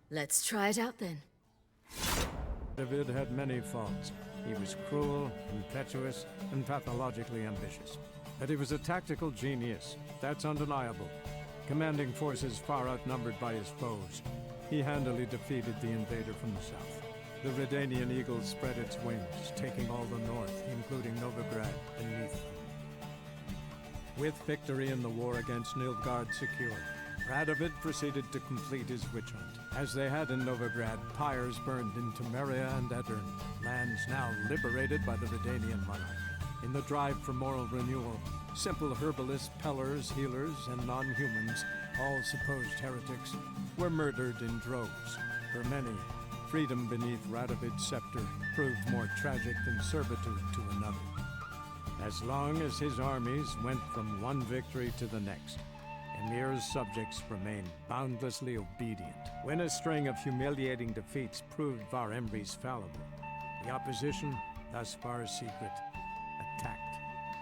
Let's try it out then. David had many faults. He was cruel, impetuous, and pathologically ambitious. But he was a tactical genius. That's undeniable. Commanding forces far outnumbered by his foes, he handily defeated the invader from the south. The Redanian eagle spread its wings, taking all the north, including Novigrad and Neath. With victory in the war against Nilfgaard secured, Radovid proceeded to complete his witch hunt. As they had in Novigrad, pyres burned in Temeria and Aedirn, lands now liberated by the Redanian monarch. In the drive for moral renewal, simple herbalists, pellers, healers, and non-humans, all supposed heretics, were murdered in droves. For many, freedom beneath Radovid's scepter proved more tragic than servitude to another. As long as his armies went from one victory to the next, Emir's subjects remained boundlessly obedient. When a string of humiliating defeats proved Var Emreis fallible, the opposition, thus far secret, attacked.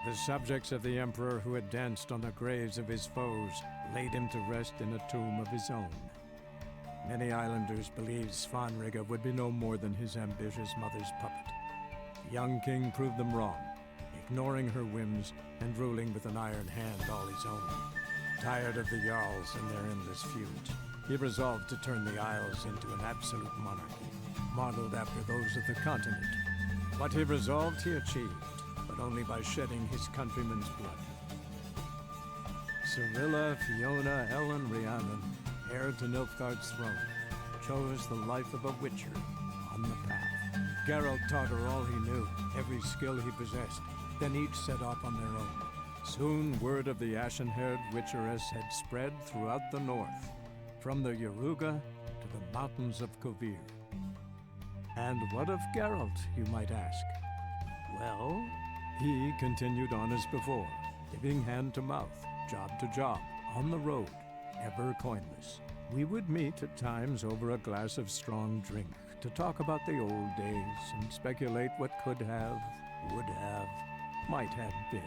The subjects of the Emperor who had danced on the graves of his foes laid him to rest in a tomb of his own. Many islanders believed Svanrige would be no more than his ambitious mother's puppet. The young king proved them wrong, ignoring her whims and ruling with an iron hand all his own. Tired of the Jarls and their endless feuds, he resolved to turn the Isles into an absolute monarchy, modeled after those of the continent. What he resolved he achieved, but only by shedding his countrymen's blood. Cirilla, Fiona, Ellen, Rhiannon, heir to Nilfgaard's throne, chose the life of a witcher on the path. Geralt taught her all he knew, every skill he possessed, then each set off on their own. Soon word of the ashen-haired witcheress had spread throughout the north, from the Yaruga to the mountains of Kovir. And what of Geralt, you might ask? Well, he continued on as before, giving hand to mouth, job to job, on the road, ever coinless. We would meet at times over a glass of strong drink to talk about the old days and speculate what could have, would have, might have been.